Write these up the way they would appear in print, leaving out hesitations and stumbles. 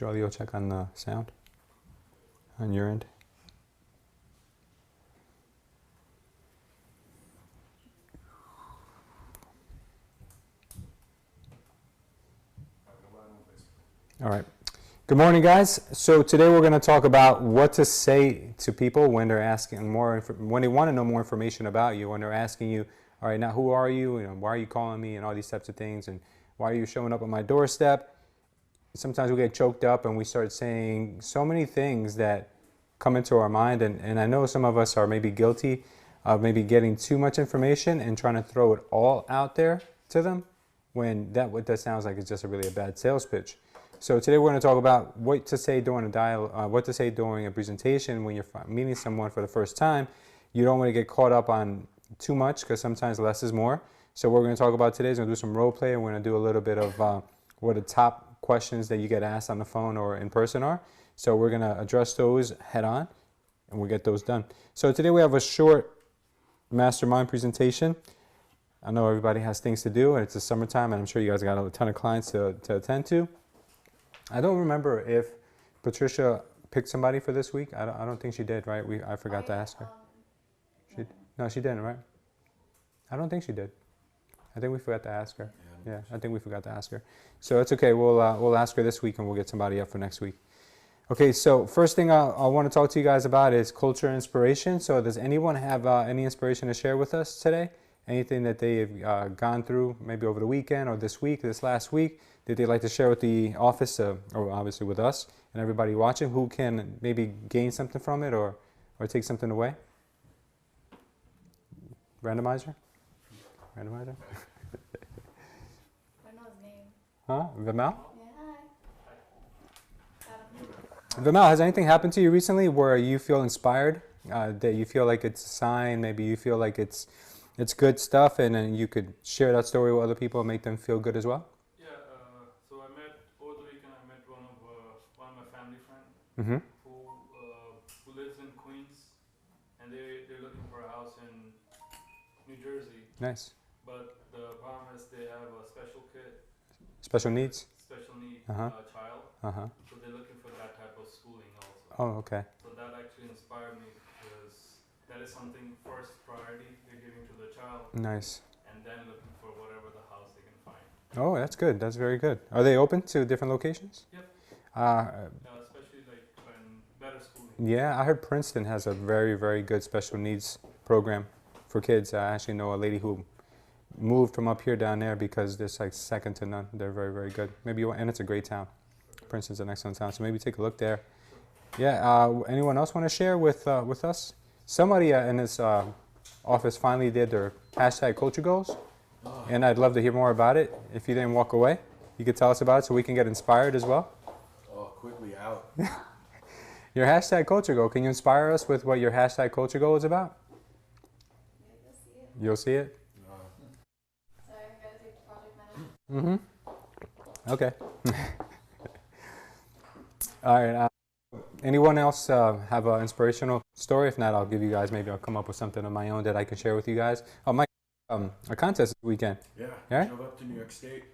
Charlie, you'll check on the sound on your end. All right. Good morning, guys. So today we're going to talk about what to say to people when they're asking when they want to know more information about you, when they're asking you, all right, now who are you? Why are you calling me? And all these types of things. And why are you showing up on my doorstep? Sometimes we get choked up and we start saying so many things that come into our mind. And I know some of us are maybe guilty of maybe getting too much information and trying to throw it all out there to them when what that sounds like is just a bad sales pitch. So today we're going to talk about what to say during what to say during a presentation when you're meeting someone for the first time. You don't want to get caught up on too much because sometimes less is more. So what we're going to talk about today is going to do some role play, and we're going to do a little bit of what the top questions that you get asked on the phone or in person are. So we're going to address those head on, and we'll get those done. So today we have a short mastermind presentation. I know everybody has things to do, and it's the summertime, and I'm sure you guys got a ton of clients to attend to. I don't remember if Patricia picked somebody for this week. I don't think she did, right? I forgot to ask her. No, she didn't, right? I don't think she did. I think we forgot to ask her. Yeah, I think we forgot to ask her. So it's okay. We'll ask her this week, and we'll get somebody up for next week. Okay, so first thing I want to talk to you guys about is culture and inspiration. So does anyone have any inspiration to share with us today? Anything that they've gone through maybe over the weekend or this last week, that they'd like to share with the office, or obviously with us and everybody watching, who can maybe gain something from it or take something away? Randomizer? I don't know his name. Huh? Vimal? Yeah, hi. Vimal, has anything happened to you recently where you feel inspired, that you feel like it's a sign, maybe you feel like it's good stuff, and then you could share that story with other people and make them feel good as well? Yeah, so over the weekend I met one of my family friends who lives in Queens, and they're looking for a house in New Jersey. Nice. But the problem is they have a special kid. Special needs? Special need child. So they're looking for that type of schooling also. Oh, okay. So that actually inspired me because that is something first priority they're giving to the child. Nice. And then looking for whatever the house they can find. Oh, that's good. That's very good. Are they open to different locations? Yep. Especially like in better schooling. Yeah, I heard Princeton has a very, very good special needs program for kids. I actually know a lady who moved from up here down there because there's like second to none. They're very, very good. And it's a great town. Princeton's an excellent town, so maybe take a look there. Yeah. Anyone else want to share with us? Somebody in this office finally did their #culture goals, and I'd love to hear more about it. If you didn't walk away, you could tell us about it so we can get inspired as well. Oh, quickly out. Your #culture goal. Can you inspire us with what your #culture goal is about? Yeah, you'll see it. You'll see it? Sorry, I gotta take the project manager. Okay. All right. Anyone else have an inspirational story? If not, I'll give you guys, maybe I'll come up with something of my own that I can share with you guys. Oh, Mike, a contest this weekend. Yeah, Yeah? I drove up to New York State.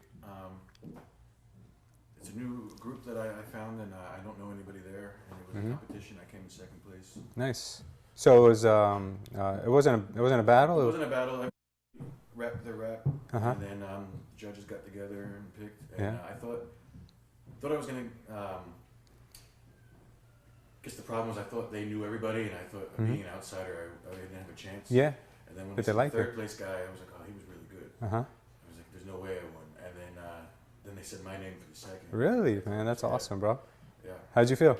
It's a new group that I found, and I don't know anybody there. And it was a competition. I came in second place. Nice. So it was. It wasn't a battle. It wasn't a battle. I rapped their rap, Uh-huh. and then judges got together and picked. And Yeah. I thought I was gonna. Guess the problem was I thought they knew everybody, and I thought being an outsider, I didn't have a chance. Yeah. And then when But the they liked third it. place guy, I was like, oh, he was really good. Uh huh. I was like, there's no way I won. And then they said my name for the second. Really, man, that's awesome, bro. Yeah. How'd you feel?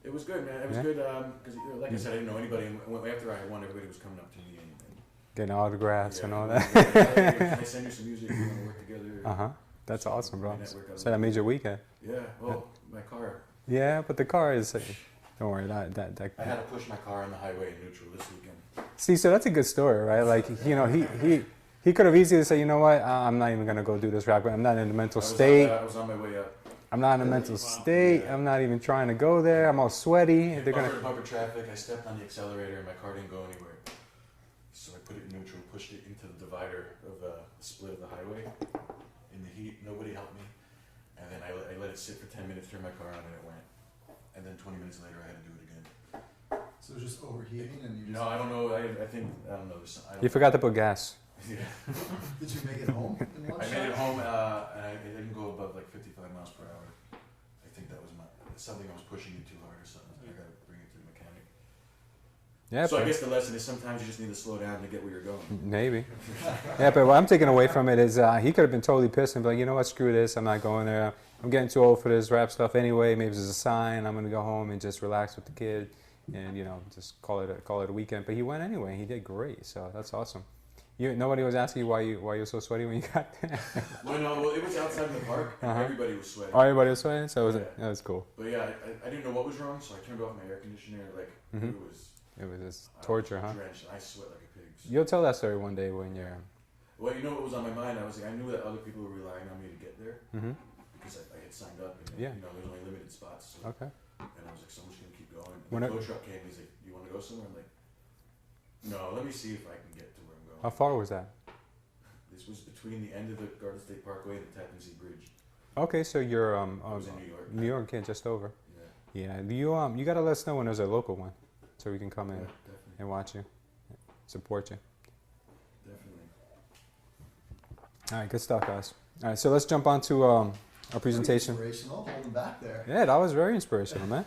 It was good, man. It was good because, like I said, I didn't know anybody. And after I won, everybody was coming up to me and Getting autographs and all that. Can I send you some music? We want to work together. Uh huh. That's awesome, bro. Network out So that made your weekend. Yeah. Well, my car. Yeah, but the car is. Don't worry, that. I had to push my car on the highway in neutral this weekend. See, so that's a good story, right? Like, you know, he could have easily said, you know what, I'm not even gonna go do this rap. I'm not in the mental state. I was on my way up. I'm not in a mental state. I'm not even trying to go there. I'm all sweaty. They're gonna. Bumper traffic. I stepped on the accelerator and my car didn't go anywhere. So I put it in neutral, pushed it into the divider of the split of the highway. In the heat, nobody helped me. And then I let it sit for 10 minutes, turned my car on, and it went. And then 20 minutes later, I had to do it again. So it was just overheating and you just... No, I don't know. I think, I don't know. You forgot to put gas. Yeah. Did you make it home in one I shot? made it home, and I didn't go above like 55 miles per hour. I think that was something I was pushing it too hard or something. I gotta bring it to the mechanic. Yeah, So I guess the lesson is sometimes you just need to slow down to get where you're going. maybe. Yeah, but what I'm taking away from it is he could have been totally pissed and be like, you know what, screw this, I'm not going there. I'm getting too old for this rap stuff anyway. Maybe it's a sign. I'm gonna go home and just relax with the kid, and just call it a weekend. But he went anyway. He did great. So that's awesome. Nobody was asking you why you were so sweaty when you got there. Well, it was outside the park. And everybody was sweating. Oh, everybody was sweating, so that was cool. But yeah, I didn't know what was wrong, so I turned off my air conditioner. Like It was just torture, huh? Drenched. I sweat like a pig. You'll tell that story one day when you're. Well, you know what was on my mind? I knew that other people were relying on me to get there because I had signed up, and there's only limited spots. So, Okay. and I was like, so I'm just gonna keep going. When the tow truck came. He's like, "You want to go somewhere?" I'm like, "No, let me see if I can get to where I'm going." How far was that? This was between the end of the Garden State Parkway and the Tappan Zee Bridge. Okay, so you're I was in New York. New York, yeah, just over. Yeah. Yeah, you gotta let us know when there's a local one, so we can come in Definitely. and watch you, support you. Definitely. All right, good stuff, guys. All right, so let's jump on to our presentation. Inspirational, holding back there. Yeah, that was very inspirational, man.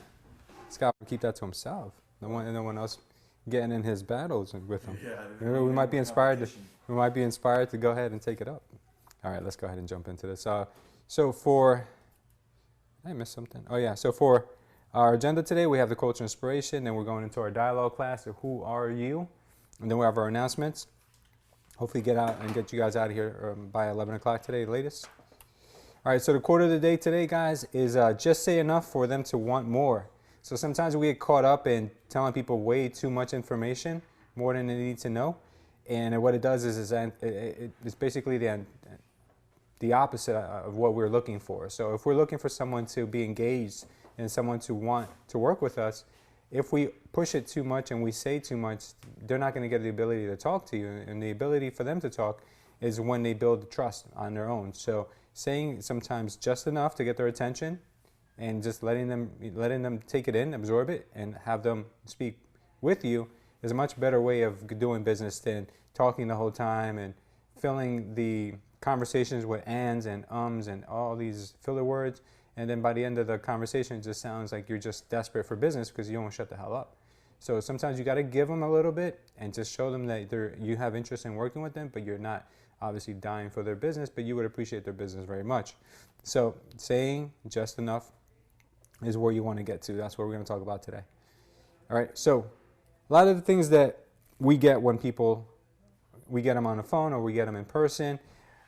Scott would keep that to himself. No one else getting in his battles with him. Yeah. We might be inspired to. We might be inspired to go ahead and take it up. All right, let's go ahead and jump into this. So for, did I miss something? Oh yeah, so for our agenda today, we have the culture inspiration, then we're going into our dialogue class of who are you, and then we have our announcements. Hopefully get out and get you guys out of here by 11 o'clock today, latest. All right, so the quote of the day today, guys, is just say enough for them to want more. So sometimes we get caught up in telling people way too much information, more than they need to know. And what it does is it's basically the opposite of what we're looking for. So if we're looking for someone to be engaged and someone to want to work with us, if we push it too much and we say too much, they're not going to get the ability to talk to you. And the ability for them to talk is when they build trust on their own. So saying sometimes just enough to get their attention and just letting them take it in, absorb it, and have them speak with you is a much better way of doing business than talking the whole time and filling the conversations with ands and ums and all these filler words. And then by the end of the conversation, it just sounds like you're just desperate for business because you don't shut the hell up. So sometimes you got to give them a little bit and just show them that you have interest in working with them, but you're not obviously dying for their business, but you would appreciate their business very much. So saying just enough is where you want to get to. That's what we're going to talk about today. All right, so a lot of the things that we get when we get them on the phone or we get them in person,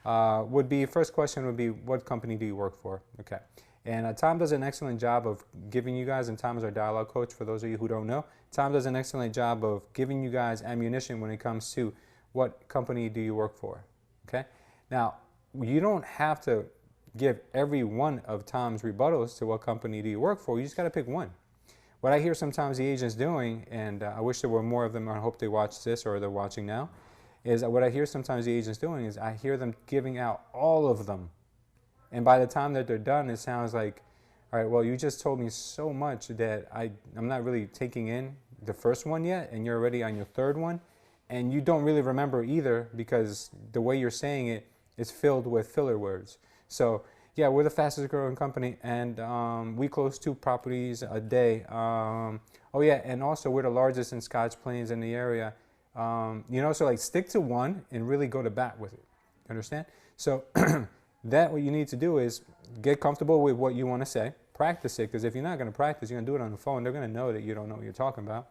first question would be, what company do you work for? Okay. And Tom does an excellent job of giving you guys, and Tom is our dialogue coach for those of you who don't know. Tom does an excellent job of giving you guys ammunition when it comes to what company do you work for. Okay. Now, you don't have to give every one of Tom's rebuttals to what company do you work for. You just got to pick one. What I hear sometimes the agents doing, and I wish there were more of them, I hope they watch this or they're watching now, is what I hear sometimes the agents doing is I hear them giving out all of them. And by the time that they're done, it sounds like, all right, well, you just told me so much that I'm not really taking in the first one yet, and you're already on your third one, and you don't really remember either because the way you're saying it is filled with filler words. So yeah, we're the fastest growing company, and we close 2 properties a day. Oh yeah, and also we're the largest in Scotch Plains in the area. So like stick to one and really go to bat with it. Understand? So that what you need to do is get comfortable with what you want to say, practice it, because if you're not going to practice, you're going to do it on the phone. They're going to know that you don't know what you're talking about.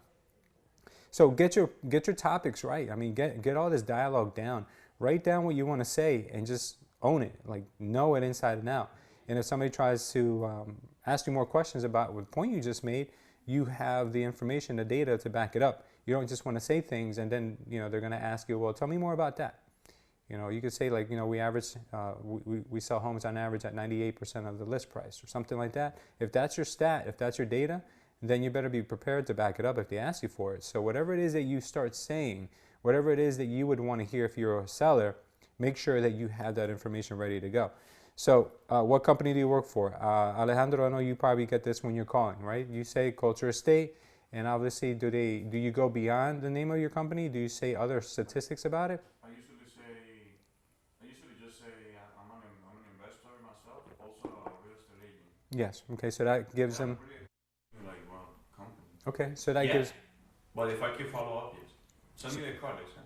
So get your topics right. I mean, get all this dialogue down. Write down what you want to say and just own it, like know it inside and out. And if somebody tries to ask you more questions about what point you just made, you have the information, the data to back it up. You don't just want to say things and then they're going to ask you, well, tell me more about that. You could say like, we average, we sell homes on average at 98% of the list price or something like that. If that's your stat, if that's your data, then you better be prepared to back it up if they ask you for it. So whatever it is that you start saying, whatever it is that you would want to hear if you're a seller, make sure that you have that information ready to go. So, what company do you work for? Alejandro, I know you probably get this when you're calling, right? You say culture estate, and obviously, do you go beyond the name of your company? Do you say other statistics about it? I usually just say I'm an investor myself, also a real estate agent. Yes. Okay, so that gives them. Like one company. Okay, so that Yeah. gives. But if I can follow up, yes. Send me the products. Huh?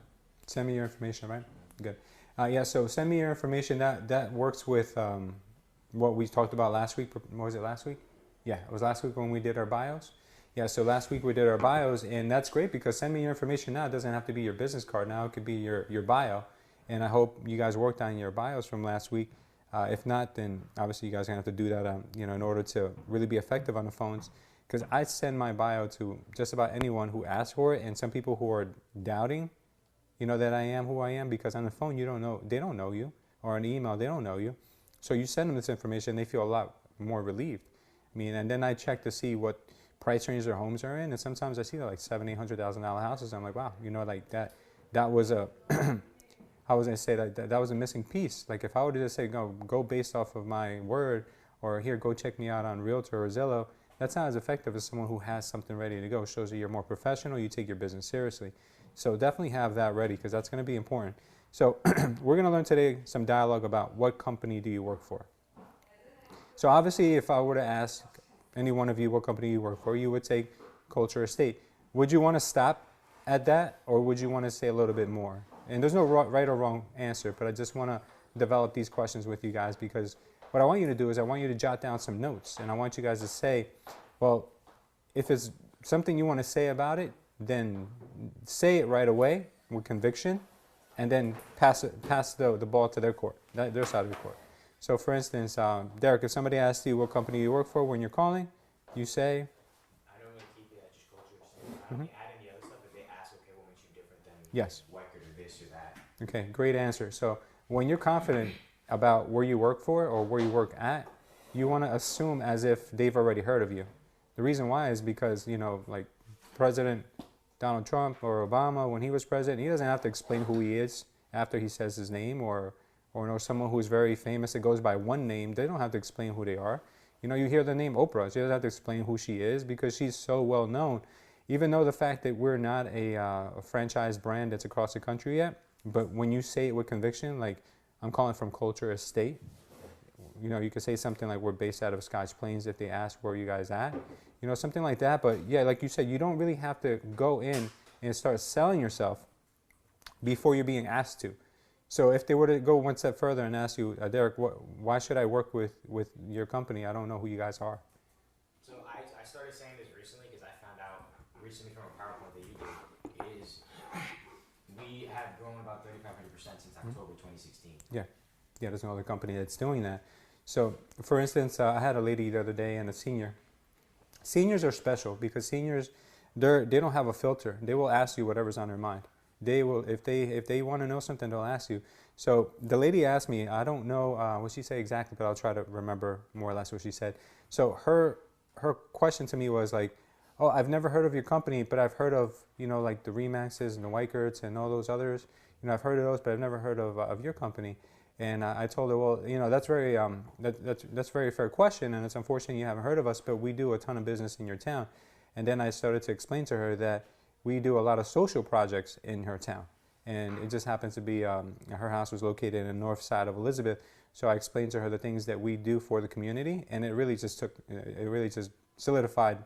Send me your information, right? Good. Yeah, so send me your information. That works with what we talked about last week. What was it last week? Yeah, it was last week when we did our bios. Yeah, so last week we did our bios, and that's great because send me your information now. It doesn't have to be your business card now. It could be your bio. And I hope you guys worked on your bios from last week. If not, then obviously you guys are going to have to do that in order to really be effective on the phones. Because I send my bio to just about anyone who asks for it, and some people who are doubting that I am who I am, because on the phone they don't know you, or an email they don't know you. So you send them this information, they feel a lot more relieved. I mean, and then I check to see what price range their homes are in, and sometimes I see they're like $700,000-$800,000 houses. I'm like, wow, like that was a how was I say that was a missing piece. Like if I were to just say go based off of my word, or here go check me out on Realtor or Zillow, that's not as effective as someone who has something ready to go. It shows that you're more professional, you take your business seriously. So definitely have that ready, because that's going to be important. So we're going to learn today some dialogue about what company do you work for. So obviously, if I were to ask any one of you what company you work for, you would say culture estate. Would you want to stop at that, or would you want to say a little bit more? And there's no right or wrong answer, but I just want to develop these questions with you guys, because what I want you to do is I want you to jot down some notes, and I want you guys to say, well, if it's something you want to say about it, then say it right away with conviction, and then pass the ball to their court, their side of the court. So for instance, Derek, if somebody asks you what company you work for when you're calling, you say, I don't really keep it at just culture or something. I don't really add any other stuff. If they ask, okay, what makes you different than yes. Wyckoff or this or that? Okay, great answer. So when you're confident about where you work for or where you work at, you want to assume as if they've already heard of you. The reason why is because, like President Donald Trump or Obama, when he was president, he doesn't have to explain who he is after he says his name, or someone who's very famous that goes by one name, they don't have to explain who they are. You hear the name Oprah, she doesn't have to explain who she is because she's so well known. Even though the fact that we're not a franchise brand that's across the country yet, but when you say it with conviction, like I'm calling from Culture Estate, you could say something like we're based out of Scotch Plains if they ask where you guys at, something like that. But yeah, like you said, you don't really have to go in and start selling yourself before you're being asked to. So if they were to go one step further and ask you, Derek, why should I work with your company? I don't know who you guys are. So I started saying this recently because I found out recently from a PowerPoint that you did is we have grown about 3,500% since October 2016. Yeah, there's no other company that's doing that. So for instance, I had a lady the other day and a senior. Seniors are special because seniors, they don't have a filter. They will ask you whatever's on their mind. They will, if they want to know something, they'll ask you. So the lady asked me, I don't know what she said exactly, but I'll try to remember more or less what she said. So her question to me was like, oh, I've never heard of your company, but I've heard of, like the Remaxes and the Weikerts and all those others. I've heard of those, but I've never heard of your company. And I told her, well, that's very that's very fair question, and it's unfortunate you haven't heard of us, but we do a ton of business in your town. And then I started to explain to her that we do a lot of social projects in her town, and it just happens to be her house was located in the north side of Elizabeth. So I explained to her the things that we do for the community, and it really just solidified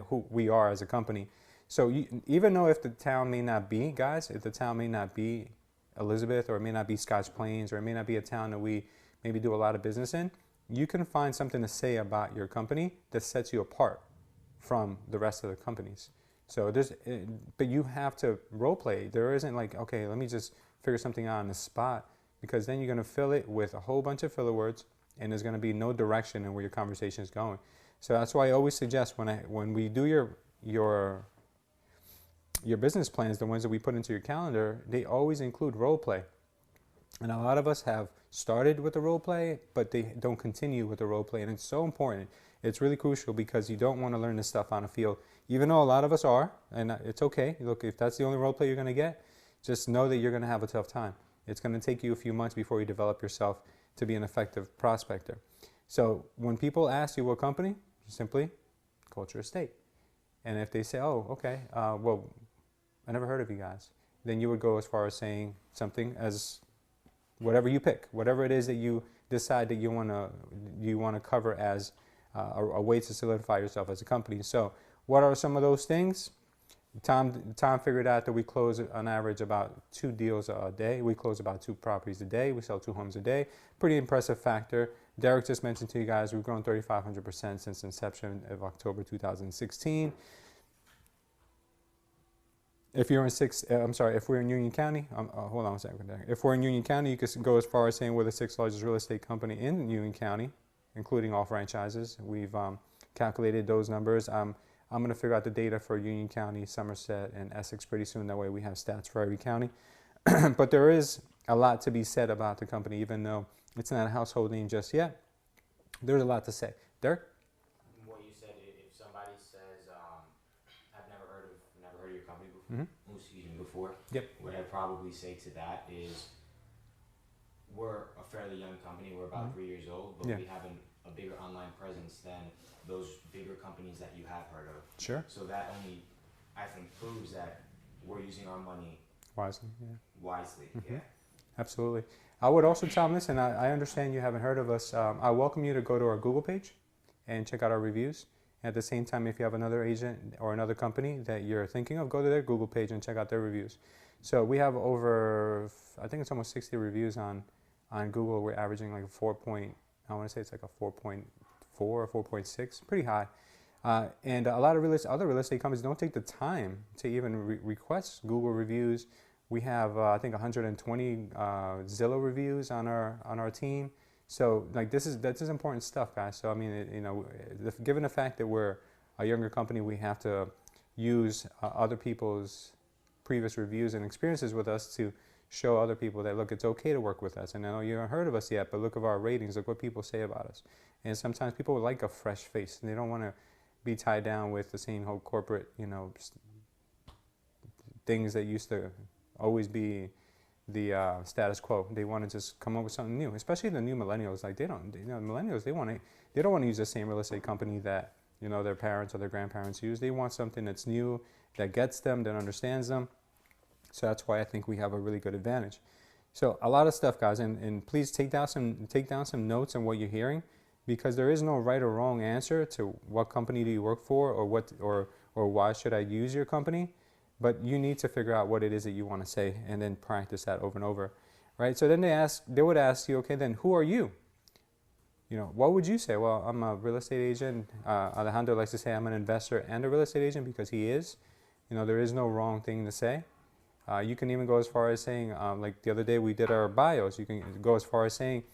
who we are as a company. So even though if the town may not be, guys, if the town may not be Elizabeth, or it may not be Scotch Plains, or it may not be a town that we maybe do a lot of business in, you can find something to say about your company that sets you apart from the rest of the companies. So but you have to role play. There isn't like, okay, let me just figure something out on the spot, because then you're going to fill it with a whole bunch of filler words, and there's going to be no direction in where your conversation is going. So that's why I always suggest when we do your business plans, the ones that we put into your calendar, they always include role play. And a lot of us have started with the role play, but they don't continue with the role play. And it's so important. It's really crucial, because you don't want to learn this stuff on the field, even though a lot of us are, and it's okay. Look, if that's the only role play you're going to get, just know that you're going to have a tough time. It's going to take you a few months before you develop yourself to be an effective prospector. So when people ask you what company, simply culture estate. And if they say, oh, okay, well, I never heard of you guys, then you would go as far as saying something as whatever you pick, whatever it is that you decide that you want to cover as a way to solidify yourself as a company. So what are some of those things? Tom figured out that we close on average about 2 deals a day. We close about 2 properties a day. We sell 2 homes a day. Pretty impressive factor. Derek just mentioned to you guys, we've grown 3,500% since inception of October 2016. If you're in if we're in Union County, hold on a second. If we're in Union County, you could go as far as saying we're the 6th largest real estate company in Union County, including all franchises. We've calculated those numbers. I'm going to figure out the data for Union County, Somerset, and Essex pretty soon. That way we have stats for every county. But there is a lot to be said about the company, even though it's not a household name just yet. There's a lot to say. Derek? What you said, if somebody says, I've never heard of your company before, before. Yep. What I'd probably say to that is, we're a fairly young company. We're about 3 years old, but we have a bigger online presence than those bigger companies that you have heard of. Sure. So that only, I think, proves that we're using our money Wisely. Yeah. Absolutely. I would also tell them this, and I understand you haven't heard of us. I welcome you to go to our Google page and check out our reviews. At the same time, if you have another agent or another company that you're thinking of, go to their Google page and check out their reviews. So we have over, I think it's almost 60 reviews on Google. We're averaging like I want to say it's like a 4.4 or 4.6, pretty high. And a lot of other real estate companies don't take the time to even request Google reviews. We have, I think, 120 Zillow reviews on our team. So, like, this is important stuff, guys. So, I mean, given the fact that we're a younger company, we have to use other people's previous reviews and experiences with us to show other people that, look, it's okay to work with us. And I know you haven't heard of us yet, but look at our ratings. Look what people say about us. And sometimes people would like a fresh face, and they don't want to be tied down with the same whole corporate, things that used to always be the status quo. They want to just come up with something new, especially the new millennials. Like millennials, they don't want to use the same real estate company that their parents or their grandparents use. They want something that's new, that gets them, that understands them. So that's why I think we have a really good advantage. So a lot of stuff, guys, and please take down some notes on what you're hearing, because there is no right or wrong answer to what company do you work for, or why should I use your company. But you need to figure out what it is that you want to say, and then practice that over and over, right? So then they would ask you, okay, then who are you? What would you say? Well, I'm a real estate agent. Alejandro likes to say I'm an investor and a real estate agent, because he is. There is no wrong thing to say. You can even go as far as saying, like the other day we did our bios. You can go as far as saying,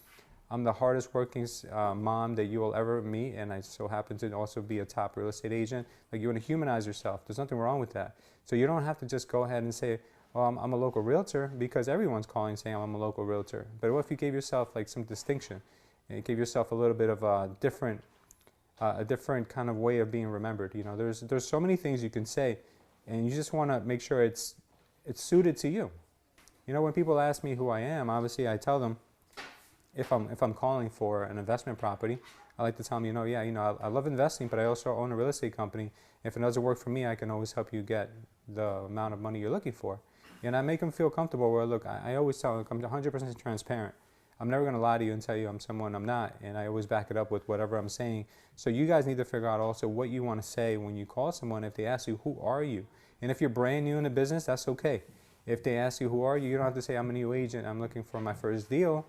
I'm the hardest working mom that you will ever meet, and I so happen to also be a top real estate agent. Like, you want to humanize yourself. There's nothing wrong with that. So you don't have to just go ahead and say, well, I'm a local realtor, because everyone's calling saying I'm a local realtor. But what if you gave yourself like some distinction, and you gave yourself a little bit of a different kind of way of being remembered? There's so many things you can say, and you just want to make sure it's suited to you. When people ask me who I am, obviously I tell them, if I'm calling for an investment property, I like to tell them, I love investing, but I also own a real estate company. If it doesn't work for me, I can always help you get the amount of money you're looking for. And I make them feel comfortable where, look, I always tell them, I'm 100% transparent. I'm never going to lie to you and tell you I'm someone I'm not, and I always back it up with whatever I'm saying. So you guys need to figure out also what you want to say when you call someone. If they ask you, who are you? And if you're brand new in the business, that's okay. If they ask you, who are you, you don't have to say, I'm a new agent, I'm looking for my first deal.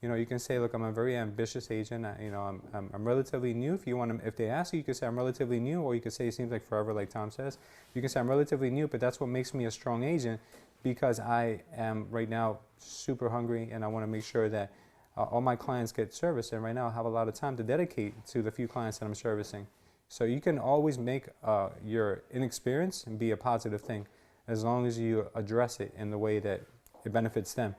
You can say, look, I'm a very ambitious agent. I'm relatively new. If they ask you, you can say I'm relatively new, or you can say it seems like forever, like Tom says. You can say I'm relatively new, but that's what makes me a strong agent, because I am right now super hungry, and I want to make sure that all my clients get service. And right now I have a lot of time to dedicate to the few clients that I'm servicing. So you can always make your inexperience be a positive thing, as long as you address it in the way that it benefits them.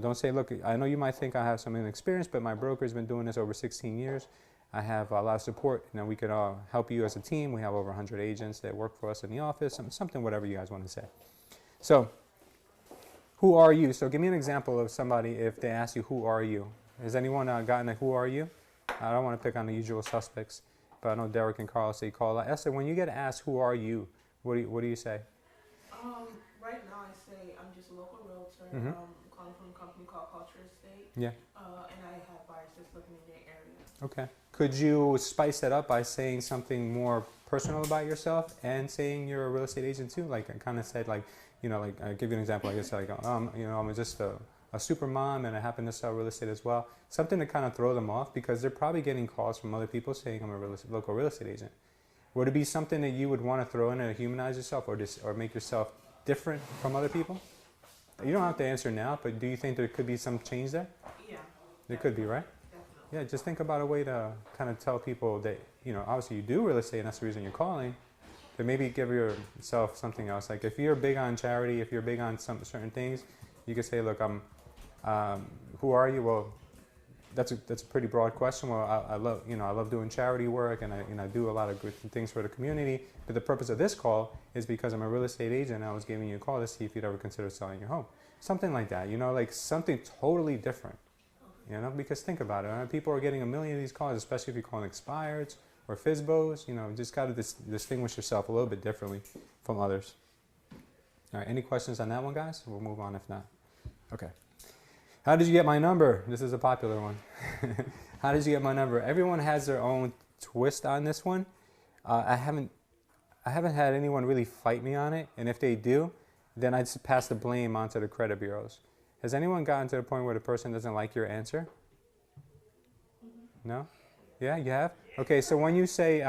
Don't say, look, I know you might think I have some inexperience, but my broker's been doing this over 16 years. I have a lot of support. We can help you as a team. We have over 100 agents that work for us in the office, something, whatever you guys want to say. So, who are you? So give me an example of somebody if they ask you, who are you? Has anyone gotten a who are you? I don't want to pick on the usual suspects, but I know Derek and Carl say call. Esther, when you get asked who are you, what do you say? Right now I say I'm just a local realtor. Mhm. Calling from a company called Culture Estate. Yeah. And I have buyers that's living in your area. Okay. Could you spice that up by saying something more personal about yourself and saying you're a real estate agent too? Like I kind of said, like, you know, like I'll give you an example. I guess like, you know, I'm just a super mom and I happen to sell real estate as well. Something to kind of throw them off because they're probably getting calls from other people saying I'm a local real estate agent. Would it be something that you would want to throw in to humanize yourself or make yourself different from other people? You don't have to answer now, but do you think there could be some change there? Yeah. There could be, right? Definitely. Yeah, just think about a way to kind of tell people that, you know, obviously you do real estate and that's the reason you're calling, but maybe give yourself something else. Like if you're big on charity, if you're big on some certain things, you could say, look, who are you? Well, that's a pretty broad question. Well, I love doing charity work and I do a lot of good things for the community. But the purpose of this call is because I'm a real estate agent and I was giving you a call to see if you'd ever consider selling your home. Something like that, you know, like something totally different. You know, because think about it, right? People are getting a million of these calls, especially if you're calling expireds or FSBOs. You know, just got to distinguish yourself a little bit differently from others. All right, any questions on that one, guys? We'll move on if not. Okay. How did you get my number? This is a popular one. How did you get my number? Everyone has their own twist on this one. I haven't had anyone really fight me on it, and if they do, then I just pass the blame onto the credit bureaus. Has anyone gotten to the point where the person doesn't like your answer? No? Yeah, you have? Okay, so when you say,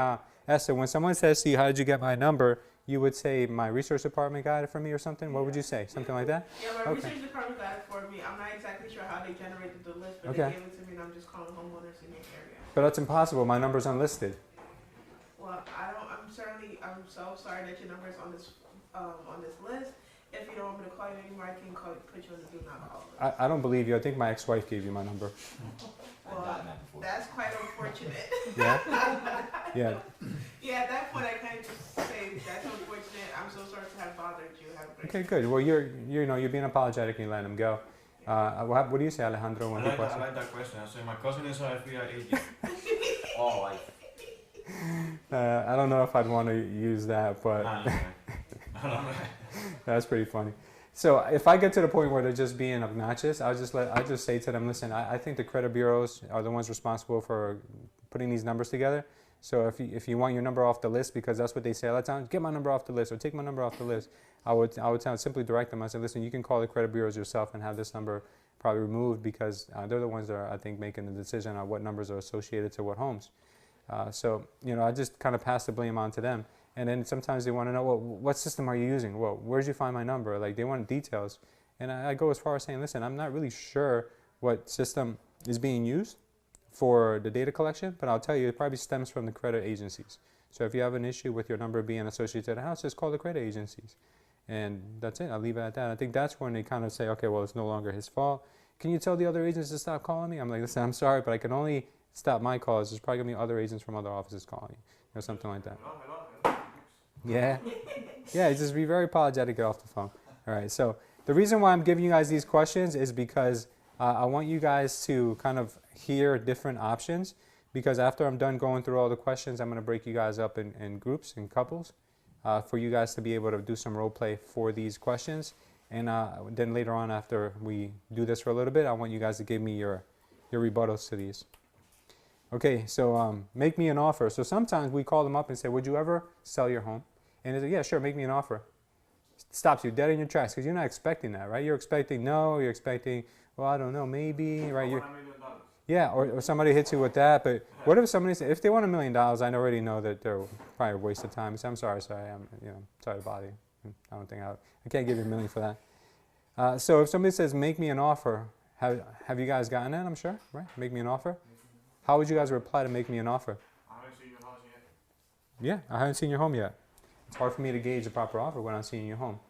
Esther, when someone says to you, how did you get my number? You would say, my research department got it for me or something? What would you say? Something like that? Yeah, my Okay. research department got it for me. I'm not exactly sure how they generated the list, but Okay. they gave it to me and I'm just calling homeowners in your area. But that's impossible. My number's unlisted. Well, I'm so sorry that your number is on this list. If you don't want me to call you anymore, I can put you on the do not call list. I don't believe you. I think my ex-wife gave you my number. I've gotten that before. That's quite unfortunate. Yeah? Yeah. Yeah, at that point I kind of just say, that's unfortunate. I'm so sorry to have bothered you. Have a great Okay, good. Well, you're being apologetic and you let him go. What do you say, Alejandro? When I he like that question. I say my cousin is an FBI agent. Oh, I don't know if I'd want to use that, but that's pretty funny. So if I get to the point where they're just being obnoxious, I just say to them, listen, I think the credit bureaus are the ones responsible for putting these numbers together. So if you want your number off the list, because that's what they say all the time, get my number off the list or take my number off the list. I would simply direct them. I said, listen, you can call the credit bureaus yourself and have this number probably removed because they're the ones that are, I think, making the decision on what numbers are associated to what homes. So, I just kind of pass the blame on to them. And then sometimes they want to know, well, what system are you using? Well, where did you find my number? Like, they want details. And I go as far as saying, listen, I'm not really sure what system is being used for the data collection, but I'll tell you, it probably stems from the credit agencies. So if you have an issue with your number being associated to the house, just call the credit agencies. And that's it. I'll leave it at that. I think that's when they kind of say, okay, well, it's no longer his fault. Can you tell the other agents to stop calling me? I'm like, listen, I'm sorry, but I can only stop my calls. There's probably going to be other agents from other offices calling you or something like that. Yeah. Yeah, just be very apologetic, get off the phone. All right, so the reason why I'm giving you guys these questions is because I want you guys to kind of hear different options, because after I'm done going through all the questions, I'm going to break you guys up in groups and couples for you guys to be able to do some role play for these questions. And then later on, after we do this for a little bit, I want you guys to give me your rebuttals to these. Okay, so make me an offer. So sometimes we call them up and say, would you ever sell your home? And they say, yeah, sure, make me an offer. Stops you dead in your tracks because you're not expecting that, right? You're expecting no, you're expecting, well, I don't know, maybe, right? Yeah, or somebody hits you with that. But what if somebody says, if they want $1 million, I already know that they're probably a waste of time. So I'm sorry, I'm sorry to bother you. I don't think I can't give you $1 million for that. So if somebody says, make me an offer, have you guys gotten that? I'm sure, right? Make me an offer. How would you guys reply to make me an offer? I haven't seen your house yet. Yeah, I haven't seen your home yet. It's hard for me to gauge the proper offer when I'm seeing your home.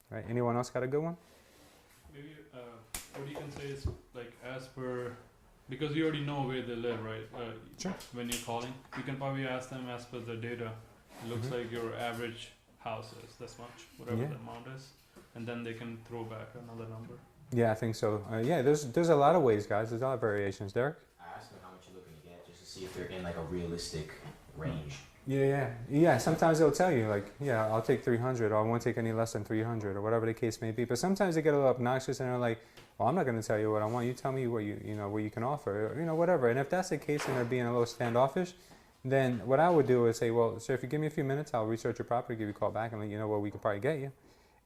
Right? Anyone else got a good one? Maybe what you can say is like as per, because you already know where they live, right? Sure. When you're calling, you can probably ask them as per the data. It looks Mhm. like your average house is this much, whatever Yeah. the amount is, and then they can throw back another number. Yeah, I think so. Yeah, there's a lot of ways, guys. There's a lot of variations, Derek. I asked them how much you're looking to get, just to see if they're in like a realistic range. Yeah. Sometimes they'll tell you like, yeah, I'll take 300, or I won't take any less than 300, or whatever the case may be. But sometimes they get a little obnoxious and they're like, well, I'm not going to tell you what I want. You tell me what what you can offer, or, whatever. And if that's the case and they're being a little standoffish, then what I would do is say, well, sir, if you give me a few minutes, I'll research your property, give you a call back, and let you know what we can probably get you.